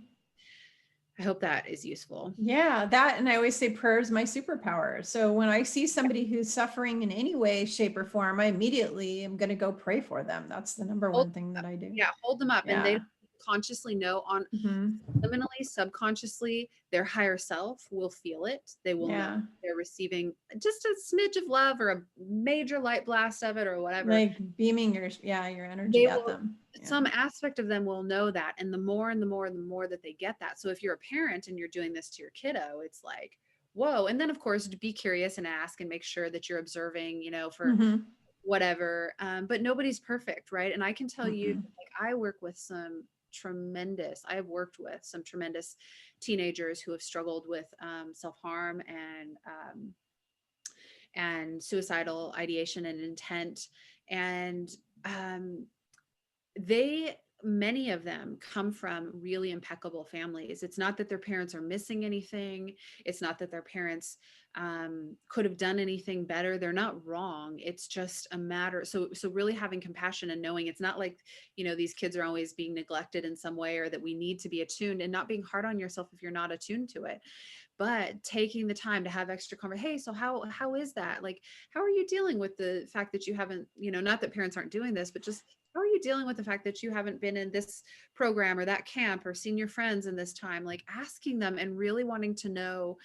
I hope that is useful. Yeah, that, and I always say prayer is my superpower. So when I see somebody who's suffering in any way, shape, or form, I immediately am going to go pray for them. That's the number Hold one thing them that up. I do. Yeah, hold them up, and they Yeah. don't consciously know, on Mm-hmm. liminally, subconsciously, their higher self will feel it. They will know Yeah. they're receiving just a smidge of love or a major light blast of it or whatever. Like beaming your energy They at will, them. Yeah. some aspect of them will know that. And the more and the more and the more that they get that. So if you're a parent and you're doing this to your kiddo, it's like, whoa. And then, of course, be curious and ask and make sure that you're observing, for Mm-hmm. whatever. But nobody's perfect, right? And I can tell you, Mm-mm. like, I have worked with some tremendous teenagers who have struggled with self-harm and suicidal ideation and intent. And um, they many of them come from really impeccable families. It's not that their parents are missing anything. It's not that their parents could have done anything better. They're not wrong. It's just a matter. So really having compassion and knowing it's not like, these kids are always being neglected in some way, or that we need to be attuned, and not being hard on yourself if you're not attuned to it, but taking the time to have extra conversation. Hey, so how is that? Like, how are you dealing with the fact that you haven't, not that parents aren't doing this, but just how are you dealing with the fact that you haven't been in this program or that camp or seen your friends in this time? Like, asking them and really wanting to know,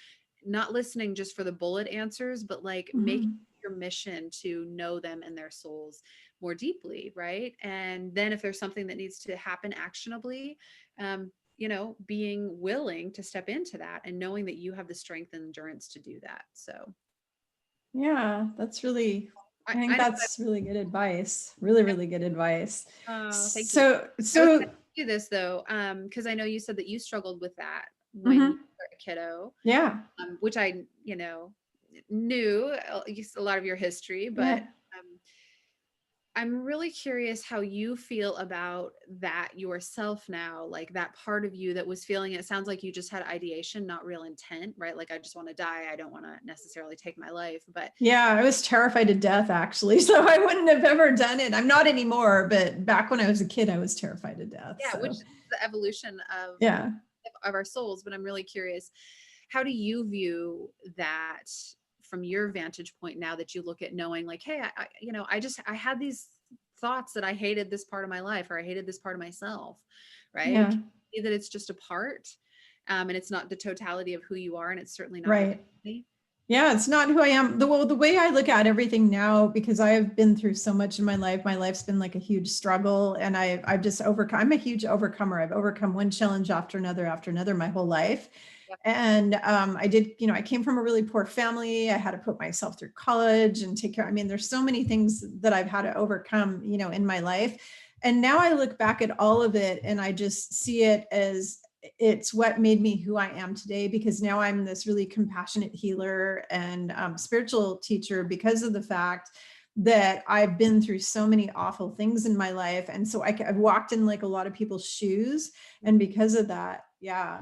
not listening just for the bullet answers, but like making Mm-hmm. your mission to know them and their souls more deeply, right? And then if there's something that needs to happen actionably, being willing to step into that and knowing that you have the strength and endurance to do that. So Yeah, that's really, I I think know. that's really good advice. Really, really good advice. Oh, thank you. So, I was going so, to do this though, because I know you said that you struggled with that when you mhm, were a kiddo, yeah, which I, knew a lot of your history, but yeah. um, I'm really curious how you feel about that yourself now, like that part of you that was feeling, it sounds like you just had ideation, not real intent, right? Like, I just want to die. I don't want to necessarily take my life, but Yeah, I was terrified to death actually. So I wouldn't have ever done it. I'm not anymore, but back when I was a kid, I was terrified to death. yeah, which So is the evolution yeah. of our souls. But I'm really curious, how do you view that from your vantage point now that you look at knowing like, hey, I had these thoughts that I hated this part of my life, or I hated this part of myself, right? Yeah. Can you see that it's just a part, and it's not the totality of who you are, and it's certainly not your Right. destiny. Yeah, it's not who I am. The way I look at everything now, because I have been through so much in my life. My life's been like a huge struggle, and I've just overcome. I'm a huge overcomer. I've overcome one challenge after another my whole life. Yep. And I did, I came from a really poor family. I had to put myself through college and take care. I mean, there's so many things that I've had to overcome, in my life. And now I look back at all of it and I just see it as it's what made me who I am today, because now I'm this really compassionate healer and spiritual teacher because of the fact that I've been through so many awful things in my life. And so I've walked in like a lot of people's shoes. And because of that, yeah,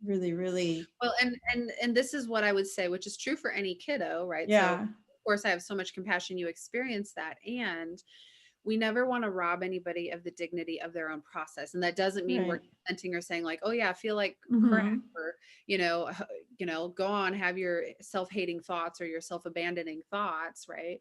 really, really, Well, and this is what I would say, which is true for any kiddo, right? So yeah. of course I have so much compassion you experience that. And we never want to rob anybody of the dignity of their own process. And that doesn't mean we're Right. consenting or saying like, oh yeah, I feel like crap, Mm-hmm. or, go on, have your self-hating thoughts or your self-abandoning thoughts, right?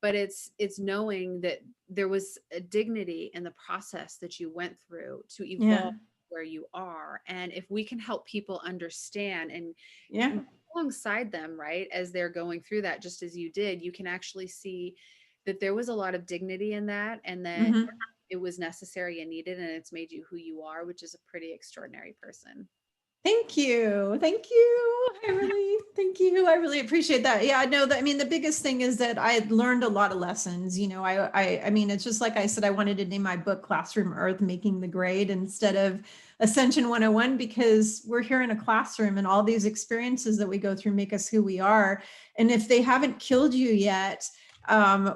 But it's knowing that there was a dignity in the process that you went through to Yeah. evolve where you are. And if we can help people understand and Yeah. alongside them, right, as they're going through that, just as you did, you can actually see that there was a lot of dignity in that, and that Mm-hmm. it was necessary and needed, and it's made you who you are, which is a pretty extraordinary person. Thank you. Thank you. Thank you. I really appreciate that. Yeah, I know that. I mean, the biggest thing is that I had learned a lot of lessons. I mean, it's just like I said, I wanted to name my book Classroom Earth, Making the Grade instead of Ascension 101, because we're here in a classroom and all these experiences that we go through make us who we are. And if they haven't killed you yet,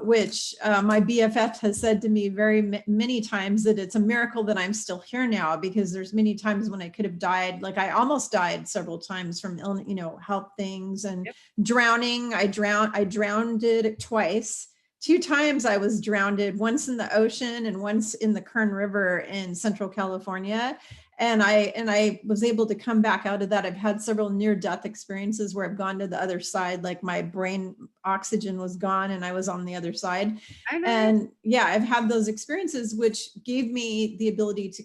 which my BFF has said to me very many times, that it's a miracle that I'm still here now, because there's many times when I could have died. Like I almost died several times from illness, health things and Yep. drowning. I drowned it twice. Two times I was drowned, once in the ocean and once in the Kern River in Central California. And I was able to come back out of that. I've had several near-death experiences where I've gone to the other side, like my brain oxygen was gone and I was on the other side. I know. And yeah, I've had those experiences, which gave me the ability to,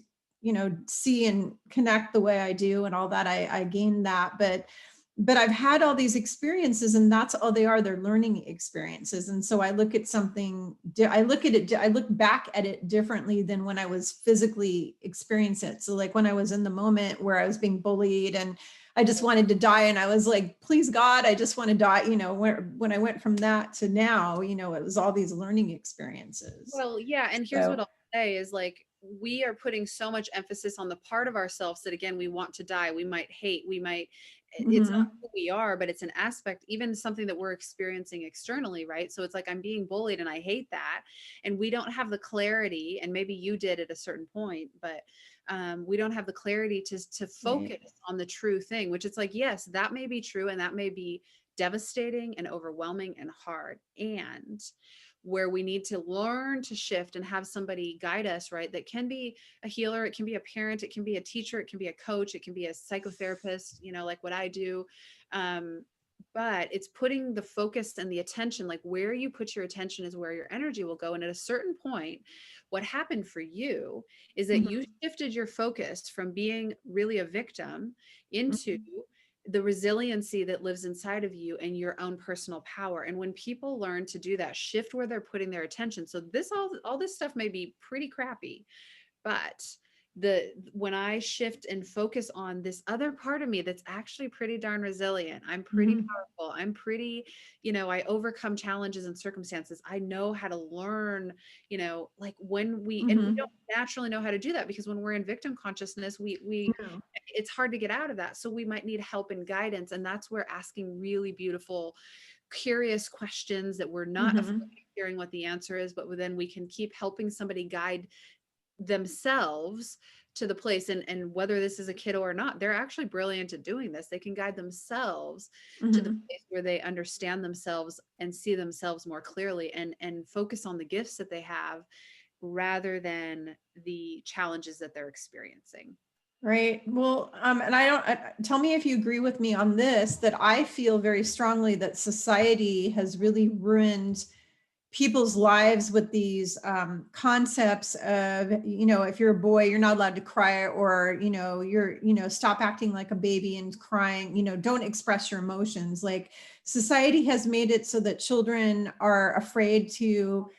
see and connect the way I do and all that. I gained that, but I've had all these experiences, and that's all they are. They're learning experiences. And so I look at something, I look at it, I look back at it differently than when I was physically experiencing it. So like when I was in the moment where I was being bullied and I just wanted to die, and I was like, please God, I just want to die. When I went from that to now, it was all these learning experiences. Well, yeah, and here's what So, I'll say is like we are putting so much emphasis on the part of ourselves that again we want to die, we might hate, we might it's not mhm, who we are, but it's an aspect, even something that we're experiencing externally, right? So it's like I'm being bullied and I hate that, and we don't have the clarity, and maybe you did at a certain point, but we don't have the clarity to right. focus on the true thing, which it's like yes, that may be true, and that may be devastating and overwhelming and hard, and where we need to learn to shift and have somebody guide us, right? That can be a healer, it can be a parent, it can be a teacher, it can be a coach, it can be a psychotherapist, like what I do. Um, but it's putting the focus and the attention, like where you put your attention is where your energy will go. And at a certain point, what happened for you is that you Mhm, shifted your focus from being really a victim into mhm, the resiliency that lives inside of you and your own personal power. And when people learn to do that, shift where they're putting their attention. So this all this stuff may be pretty crappy, but the when I shift and focus on this other part of me that's actually pretty darn resilient, I'm pretty mhm, powerful, I'm pretty, I overcome challenges and circumstances, I know how to learn, like when we don't mhm. naturally know how to do that, because when we're in victim consciousness, we No. it's hard to get out of that, so we might need help and guidance. And that's where asking really beautiful, curious questions that we're not afraid Mhm, of hearing what the answer is, but then we can keep helping somebody guide themselves to the place. And whether this is a kiddo or not, they're actually brilliant at doing this. They can guide themselves to the mhm. place where they understand themselves and see themselves more clearly, and focus on the gifts that they have rather than the challenges that they're experiencing. Right. Well, and I don't, tell me if you agree with me on this, that I feel very strongly that society has really ruined people's lives with these concepts of, if you're a boy, you're not allowed to cry, or, stop acting like a baby and crying, don't express your emotions. Like society has made it so that children are afraid to,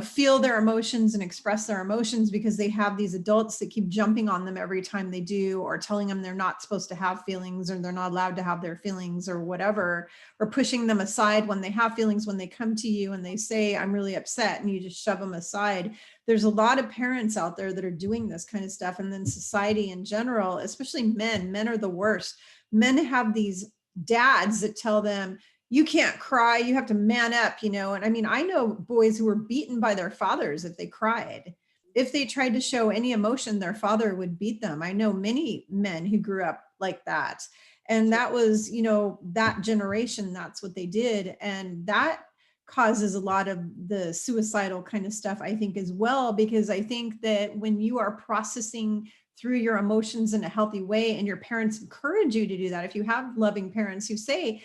feel their emotions and express their emotions, because they have these adults that keep jumping on them every time they do, or telling them they're not supposed to have feelings, or they're not allowed to have their feelings, or whatever, or pushing them aside when they have feelings. When they come to you and they say, I'm really upset, and you just shove them aside. There's a lot of parents out there that are doing this kind of stuff. And then society in general, especially men are the worst. Men have these dads that tell them, you can't cry, you have to man up, and I mean, I know boys who were beaten by their fathers if they cried. If they tried to show any emotion, their father would beat them. I know many men who grew up like that, and that was, that generation, that's what they did. And that causes a lot of the suicidal kind of stuff, I think, as well, because I think that when you are processing through your emotions in a healthy way and your parents encourage you to do that, if you have loving parents who say,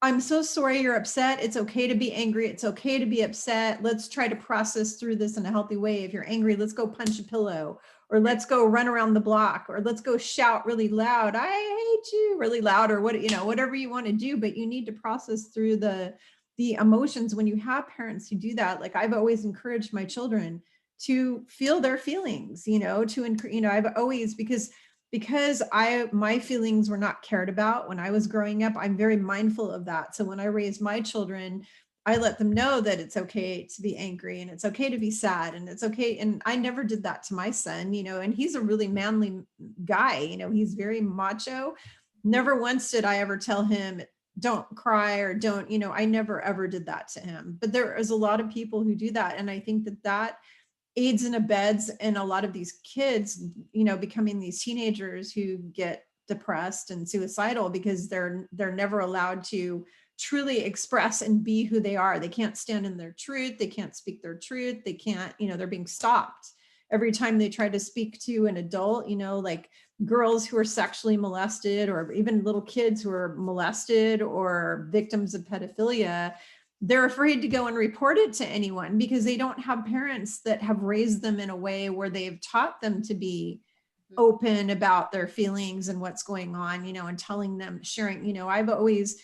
I'm so sorry you're upset. It's okay to be angry. It's okay to be upset. Let's try to process through this in a healthy way. If you're angry, let's go punch a pillow, or let's go run around the block, or let's go shout really loud, I hate you, really loud, or what, whatever you want to do. But you need to process through the emotions when you have parents who do that. Like, I've always encouraged my children to feel their feelings, I've always, because my feelings were not cared about when I was growing up. I'm very mindful of that. So when I raise my children, I let them know that it's okay to be angry and it's okay to be sad and it's okay. And I never did that to my son, and he's a really manly guy, he's very macho. Never once did I ever tell him, don't cry, or don't, I never ever did that to him. But there is a lot of people who do that. And I think that aids and abets in a lot of these kids, becoming these teenagers who get depressed and suicidal, because they're never allowed to truly express and be who they are. They can't stand in their truth. They can't speak their truth. They can't, they're being stopped every time they try to speak to an adult, like girls who are sexually molested, or even little kids who are molested or victims of pedophilia. They're afraid to go and report it to anyone because they don't have parents that have raised them in a way where they've taught them to be open about their feelings and what's going on, and telling them, sharing. I've always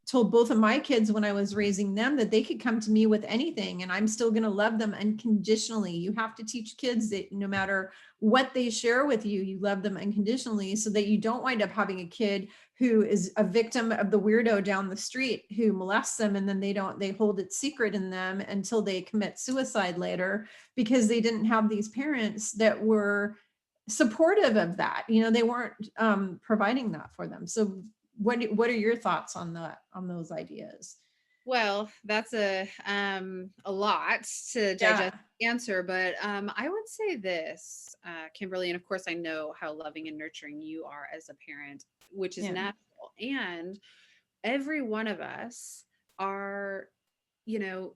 told both of my kids when I was raising them that they could come to me with anything and I'm still going to love them unconditionally. You have to teach kids that no matter what they share with you, you love them unconditionally, so that you don't wind up having a kid who is a victim of the weirdo down the street who molests them, and then they hold it secret in them until they commit suicide later, because they didn't have these parents that were supportive of that. They weren't providing that for them. So what are your thoughts on those ideas? Well, that's a lot to digest answer, but I would say this, Kimberly, and of course I know how loving and nurturing you are as a parent, which is Yeah. natural. And every one of us are,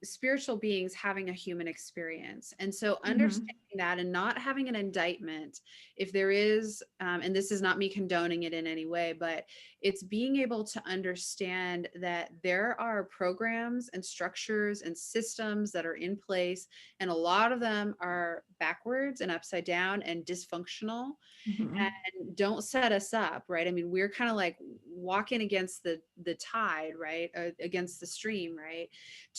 spiritual beings having a human experience. And so understanding that and not having an indictment, if there is, and this is not me condoning it in any way, but it's being able to understand that there are programs and structures and systems that are in place, and a lot of them are backwards and upside down and dysfunctional and don't set us up, right? I mean, we're kind of like walking against the tide, right? Against the stream, right?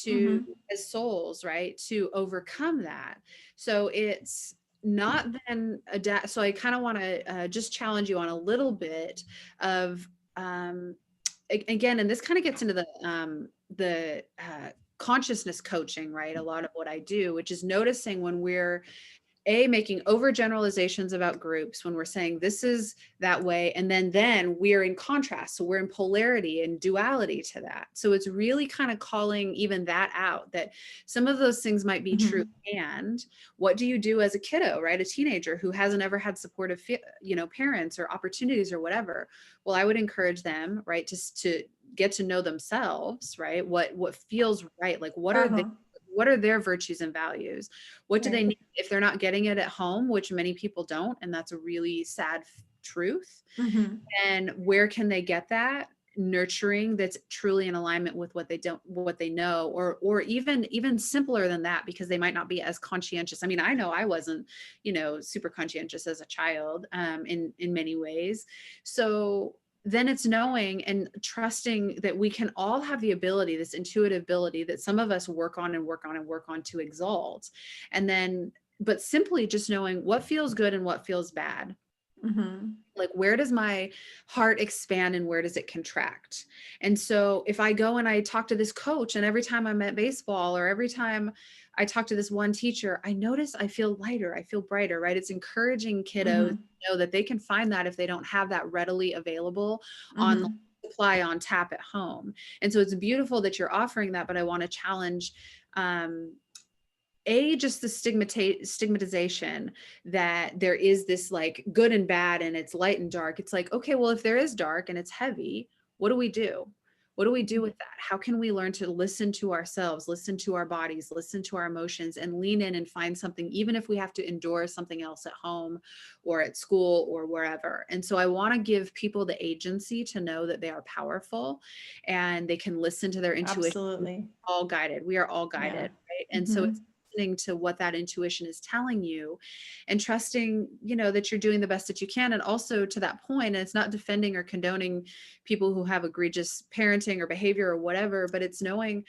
To as souls, right? To overcome that. So it's not then adapt. So I kind of want to just challenge you on a little bit of again, and this kind of gets into the consciousness coaching, right? A lot of what I do, which is noticing when we're making overgeneralizations about groups, when we're saying this is that way, and then we're in contrast, so we're in polarity and duality to that. So it's really kind of calling even that out, that some of those things might be true. And what do you do as a kiddo, right? A teenager who hasn't ever had supportive parents or opportunities or whatever. Well, I would encourage them, right, just to get to know themselves, right? What feels right, like what are their virtues and values? What do they need if they're not getting it at home, which many people don't, and that's a really sad truth. And where can they get that nurturing that's truly in alignment with what they know, or even simpler than that, because they might not be as conscientious. I mean, I know I wasn't, super conscientious as a child, in many ways. So then it's knowing and trusting that we can all have the ability, this intuitive ability that some of us work on to exalt. And then, but simply just knowing what feels good and what feels bad. Like, where does my heart expand and where does it contract? And so if I go and I talk to this coach, and every time I'm at baseball or every time I talk to this one teacher, I notice I feel lighter, I feel brighter, right? It's encouraging kiddos to know that they can find that if they don't have that readily available on supply on tap at home. And so it's beautiful that you're offering that, but I want to challenge just the stigmatization that there is this like good and bad and it's light and dark. It's like, okay, well, if there is dark and it's heavy, what do we do? What do we do with that? How can we learn to listen to ourselves, listen to our bodies, listen to our emotions, and lean in and find something, even if we have to endure something else at home or at school or wherever? And so I want to give people the agency to know that they are powerful and they can listen to their intuition. Absolutely. All guided. We are all guided, Yeah. right? And so it's listening to what that intuition is telling you and trusting, that you're doing the best that you can. And also to that point, and it's not defending or condoning people who have egregious parenting or behavior or whatever, but it's knowing,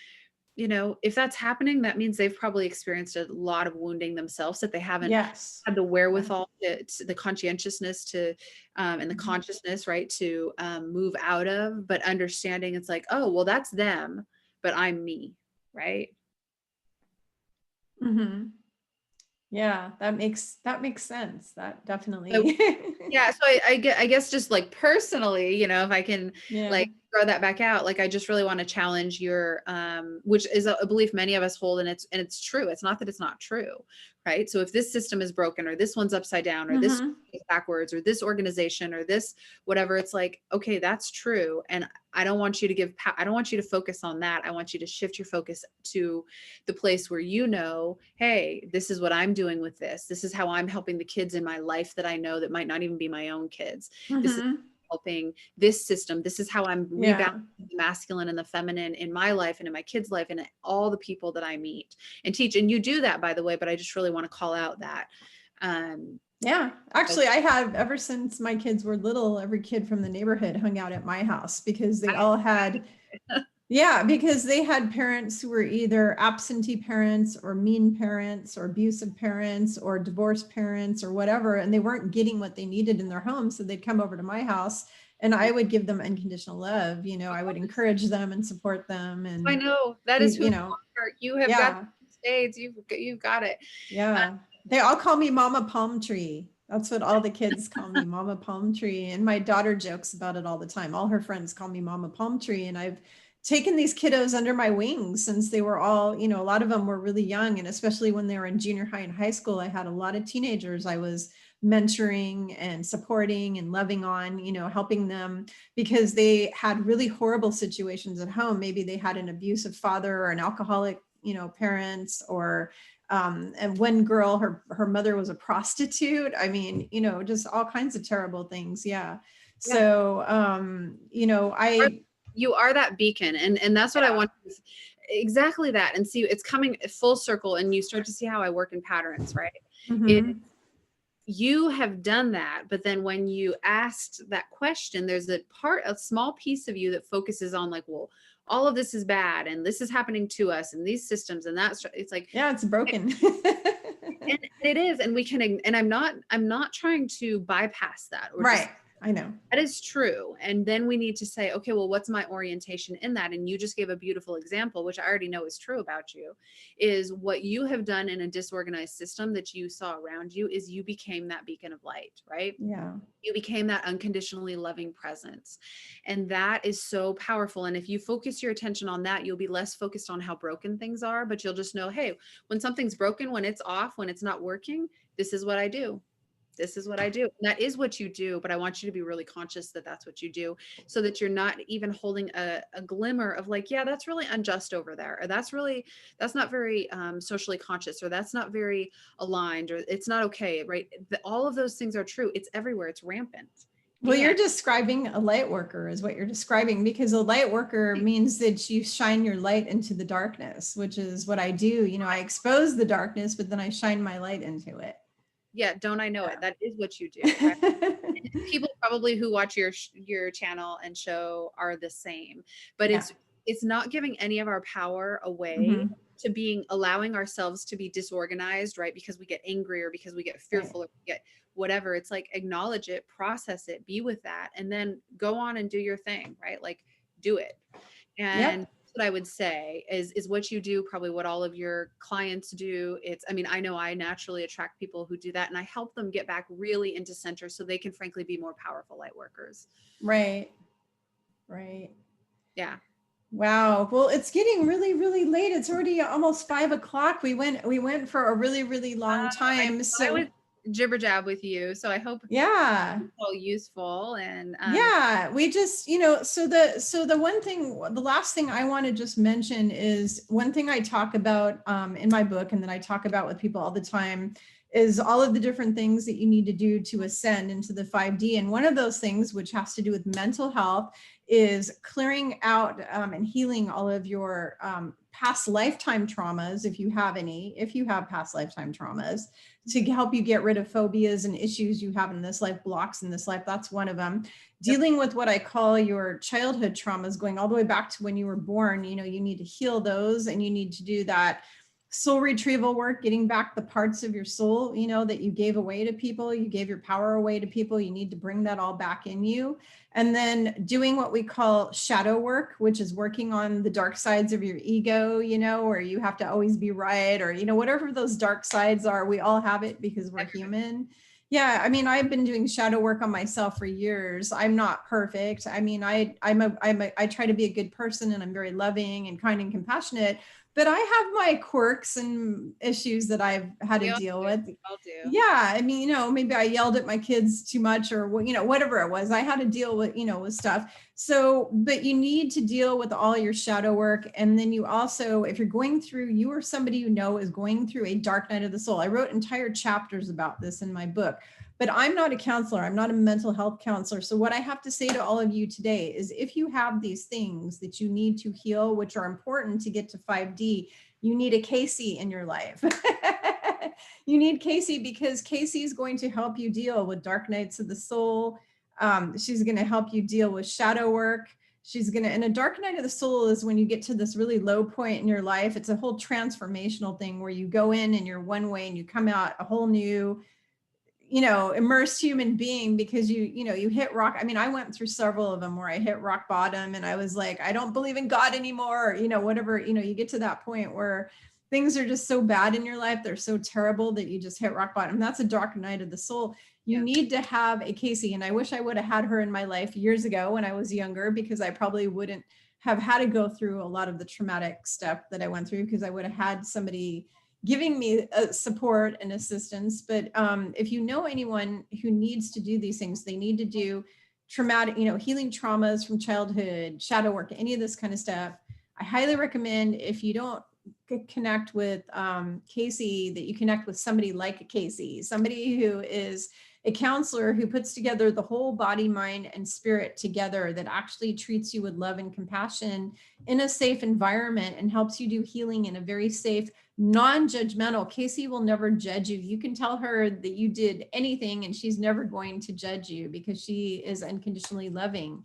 if that's happening, that means they've probably experienced a lot of wounding themselves that they haven't Yes. had the wherewithal, the conscientiousness to, and the consciousness, right, to move out of, but understanding it's like, oh, well, that's them, but I'm me, right? Mm-hmm. Yeah, that makes sense. That So, definitely. yeah, so I guess just like personally, if I can Yeah. like throw that back out, like I just really want to challenge your which is a belief many of us hold, and it's true. It's not that it's not true, right? So if this system is broken, or this one's upside down, or this Mm-hmm. is backwards, or this organization, or this whatever, it's like, okay, that's true. And I don't want you to I don't want you to focus on that. I want you to shift your focus to the place where hey, this is what I'm doing with this. This is how I'm helping the kids in my life that I know that might not even be my own kids. This is Mm-hmm. helping this system. This is how I'm Yeah. rebalancing the masculine and the feminine in my life and in my kids' life and in all the people that I meet and teach. And you do that, by the way, but I just really want to call out that. Yeah. Actually, I have, ever since my kids were little, every kid from the neighborhood hung out at my house because they all had, yeah, because they had parents who were either absentee parents or mean parents or abusive parents or divorced parents or whatever, and they weren't getting what they needed in their home. So they'd come over to my house and I would give them unconditional love. I would encourage them and support them. I And know that we, is who you are. You have got yeah, spades. You've got it. yeah. They all call me Mama Palm Tree. That's what all the kids call me, Mama Palm Tree. And my daughter jokes about it all the time. All her friends call me Mama Palm Tree. And I've taken these kiddos under my wings since they were all, a lot of them were really young. And especially when they were in junior high and high school, I had a lot of teenagers I was mentoring and supporting and loving on, helping them because they had really horrible situations at home. Maybe they had an abusive father or an alcoholic, parents, or and one girl, her mother was a prostitute. I mean, just all kinds of terrible things. Yeah. Yeah. So, You are that beacon. And that's what I want. Exactly that. And see, it's coming full circle and you start to see how I work in patterns, right? Mhm. You have done that, but then when you asked that question, there's a small piece of you that focuses on like, well, all of this is bad and this is happening to us and these systems and it's like, yeah, it's broken. and it is, and we can, and I'm not trying to bypass that or Right. I know. that is true. And then we need to say, okay, well, what's my orientation in that? And you just gave a beautiful example, which I already know is true about you, is what you have done in a disorganized system that you saw around you is you became that beacon of light, right? Yeah. You became that unconditionally loving presence. And that is so powerful. And if you focus your attention on that, you'll be less focused on how broken things are, but you'll just know, hey, when something's broken, when it's off, when it's not working, this is what I do. This is what I do. And that is what you do. But I want you to be really conscious that that's what you do so that you're not even holding a glimmer of like, yeah, that's really unjust over there. Or that's not very socially conscious, or that's not very aligned, or it's not okay, right? All of those things are true. It's everywhere. It's rampant. Well, you're describing a light worker is what you're describing, because a light worker means that you shine your light into the darkness, which is what I do. I expose the darkness, but then I shine my light into it. Yeah, don't I know it? That is what you do. Right? People probably who watch your channel and show are the same, but Yeah. it's not giving any of our power away to allowing ourselves to be disorganized, right? Because we get angry or because we get fearful or we get whatever. It's like acknowledge it, process it, be with that, and then go on and do your thing, right? Like do it. And what I would say is what you do, probably what all of your clients do. I know I naturally attract people who do that, and I help them get back really into center so they can frankly be more powerful light workers. Right. Yeah. Wow. Well, it's getting really, really late. It's already almost 5 o'clock. We went for a really, really long time. So jibber jab with you. So I hope Yeah. it's all useful. And Yeah, we just, so the one thing, the last thing I want to just mention is one thing I talk about in my book, and then I talk about with people all the time, is all of the different things that you need to do to ascend into the 5D. And one of those things, which has to do with mental health, is clearing out and healing all of your past lifetime traumas, if you have any, if you have past lifetime traumas, to help you get rid of phobias and issues you have in this life, blocks in this life. That's one of them. yep. Dealing with what I call your childhood traumas, going all the way back to when you were born. You need to heal those, and you need to do that soul retrieval work, getting back the parts of your soul, that you gave away to people, you gave your power away to people. You need to bring that all back in you. And then doing what we call shadow work, which is working on the dark sides of your ego, where you have to always be right, or, whatever those dark sides are. We all have it because we're human. Yeah, I mean, I've been doing shadow work on myself for years. I'm not perfect. I mean, I try to be a good person, and I'm very loving and kind and compassionate, but I have my quirks and issues that I've had We to all deal do. with. We all do. Yeah, I mean, maybe I yelled at my kids too much, or whatever it was. I had to deal with, with stuff. So, but you need to deal with all your shadow work. And then you also, if you're going through, you or somebody is going through a dark night of the soul. I wrote entire chapters about this in my book, but I'm not a counselor. I'm not a mental health counselor. So what I have to say to all of you today is, if you have these things that you need to heal, which are important to get to 5D, you need a Casey in your life. You need Casey, because Casey is going to help you deal with dark nights of the soul. She's going to help you deal with shadow work. And a dark night of the soul is when you get to this really low point in your life. It's a whole transformational thing where you go in and you're one way and you come out a whole new, immersed human being, because you hit rock. I mean, I went through several of them where I hit rock bottom and I was like, I don't believe in God anymore, whatever, you get to that point where things are just so bad in your life. They're so terrible that you just hit rock bottom. That's a dark night of the soul. You need to have a Casey. And I wish I would have had her in my life years ago when I was younger, because I probably wouldn't have had to go through a lot of the traumatic stuff that I went through, because I would have had somebody giving me support and assistance. But if you know anyone who needs to do these things, they need to do traumatic, healing traumas from childhood, shadow work, any of this kind of stuff. I highly recommend, if you don't connect with Casey, that you connect with somebody like Casey, somebody who is a counselor who puts together the whole body, mind, and spirit together, that actually treats you with love and compassion in a safe environment and helps you do healing in a very safe, non-judgmental. Casey will never judge you. You can tell her that you did anything and she's never going to judge you, because she is unconditionally loving,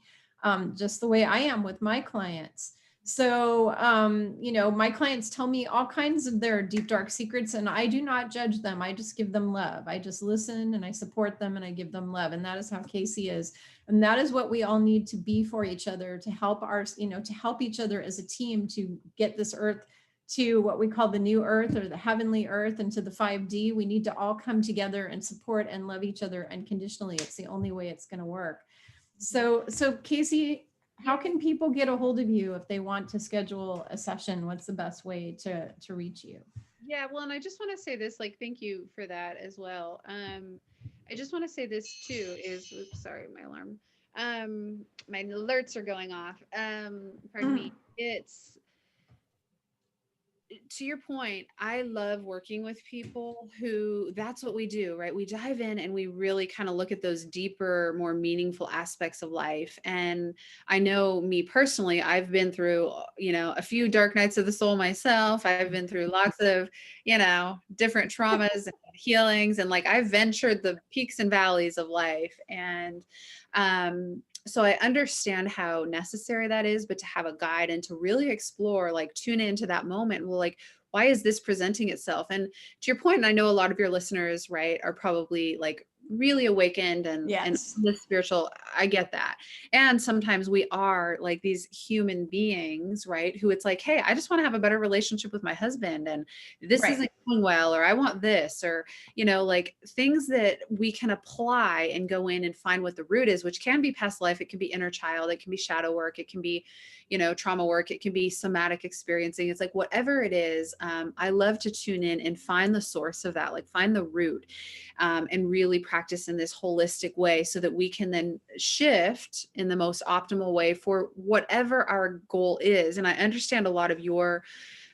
just the way I am with my clients. So, my clients tell me all kinds of their deep, dark secrets, and I do not judge them. I just give them love. I just listen and I support them and I give them love. And that is how Casey is. And that is what we all need to be for each other, to help to help each other as a team to get this earth to what we call the new earth, or the heavenly earth, and to the 5D. We need to all come together and support and love each other unconditionally. It's the only way it's going to work. So Casey, how can people get a hold of you if they want to schedule a session? What's the best way to reach you? Yeah, well, and I just want to say this, like, thank you for that as well. I just want to say this too is, oops, sorry, my alarm. My alerts are going off. Pardon me. It's to your point, I love working with people who that's what we do, right? We dive in and we really kind of look at those deeper, more meaningful aspects of life. And I know me personally, I've been through, a few dark nights of the soul myself. I've been through lots of, different traumas and healings. And like I've ventured the peaks and valleys of life. And so I understand how necessary that is, but to have a guide and to really explore, like tune into that moment. Well, like, why is this presenting itself? And to your point, and I know a lot of your listeners, right, are probably like really awakened and Yes. the spiritual. I get that. And sometimes we are like these human beings, right? Who it's like, hey, I just want to have a better relationship with my husband, and this Right. isn't going well, or I want this, or, you know, like things that we can apply and go in and find what the root is, which can be past life. It can be inner child. It can be shadow work. It can be, you know, trauma work. It can be somatic experiencing. It's like, whatever it is, I love to tune in and find the source of that, like find the root, and really practice in this holistic way so that we can then shift in the most optimal way for whatever our goal is. And I understand a lot of your,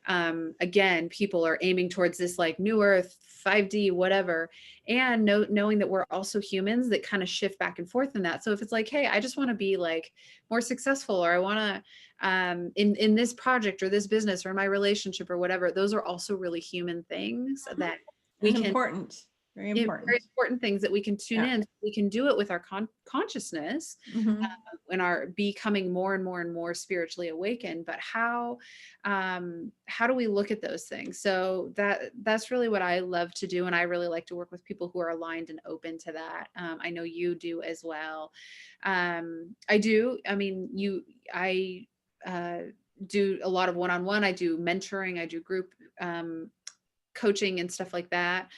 again, people are aiming towards this like new earth, 5D, whatever, and knowing that we're also humans that kind of shift back and forth in that. So if it's like, hey, I just want to be like more successful, or I want to, in this project or this business or in my relationship or whatever, those are also really human things that we And can, important, very very important. important things that we can tune Yeah. in. We can do it with our consciousness, Mm-hmm. and are becoming more and more and more spiritually awakened. But how do we look at those things? So that's really what I love to do, and I really like to work with people who are aligned and open to that. I know you do as well. I do. I mean, I uh, do a lot of one-on-one. I do mentoring. I do group coaching and stuff like that,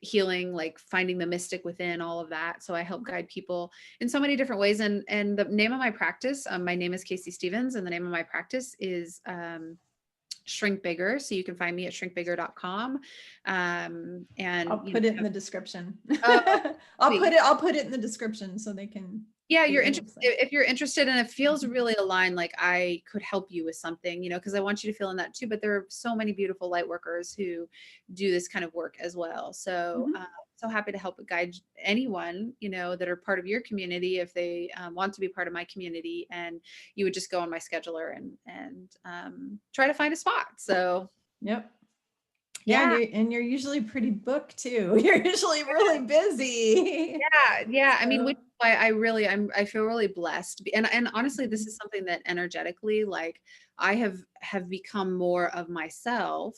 healing, like finding the mystic within, all of that. So I help guide people in so many different ways. And the name of my practice, my name is Casey Stevens, and the name of my practice is Shrink Bigger. So you can find me at shrinkbigger.com. And I'll put it in the description. oh, I'll put it in the description so they can yeah, get you're your interested, website. if you're interested and it feels really aligned, like I could help you with something, you know, because I want you to feel in that too. But there are so many beautiful light workers who do this kind of work as well. So Mhm. so happy to help guide anyone, you know, that are part of your community, if they want to be part of my community. And you would just go on my scheduler and try to find a spot. So Yep. Yeah, yeah. and you're usually pretty booked too. You're usually really busy. Yeah, yeah. I mean, which So, is why I feel really blessed. And honestly, this is something that energetically, like I have become more of myself.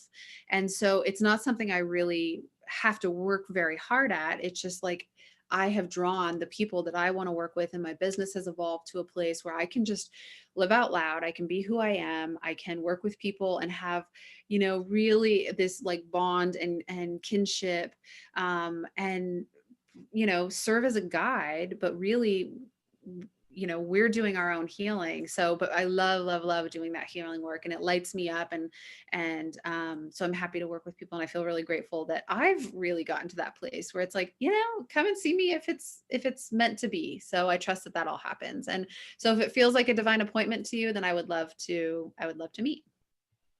And so it's not something I really have to work very hard at. It's just like I have drawn the people that I want to work with, and my business has evolved to a place where I can just live out loud. I can be who I am. I can work with people and have, you know, really this like bond and kinship, and, you know, serve as a guide, but really, you know, we're doing our own healing. So, but I love doing that healing work, and it lights me up. And so I'm happy to work with people, and I feel really grateful that I've really gotten to that place where it's like, you know, come and see me if it's meant to be. So I trust that all happens. And so if it feels like a divine appointment to you, then I would love to meet.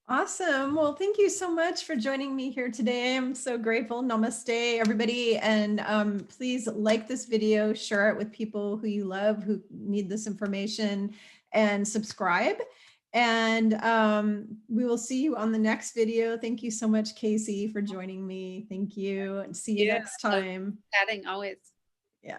awesome. Well, thank you so much for joining me here today. I'm so grateful. Namaste, everybody. And please like this video, share it with people who you love, who need this information, and subscribe. And we will see you on the next video. Thank you so much, Casey, for joining me. Thank you. And see you Yeah, next love time. chatting always. Yeah.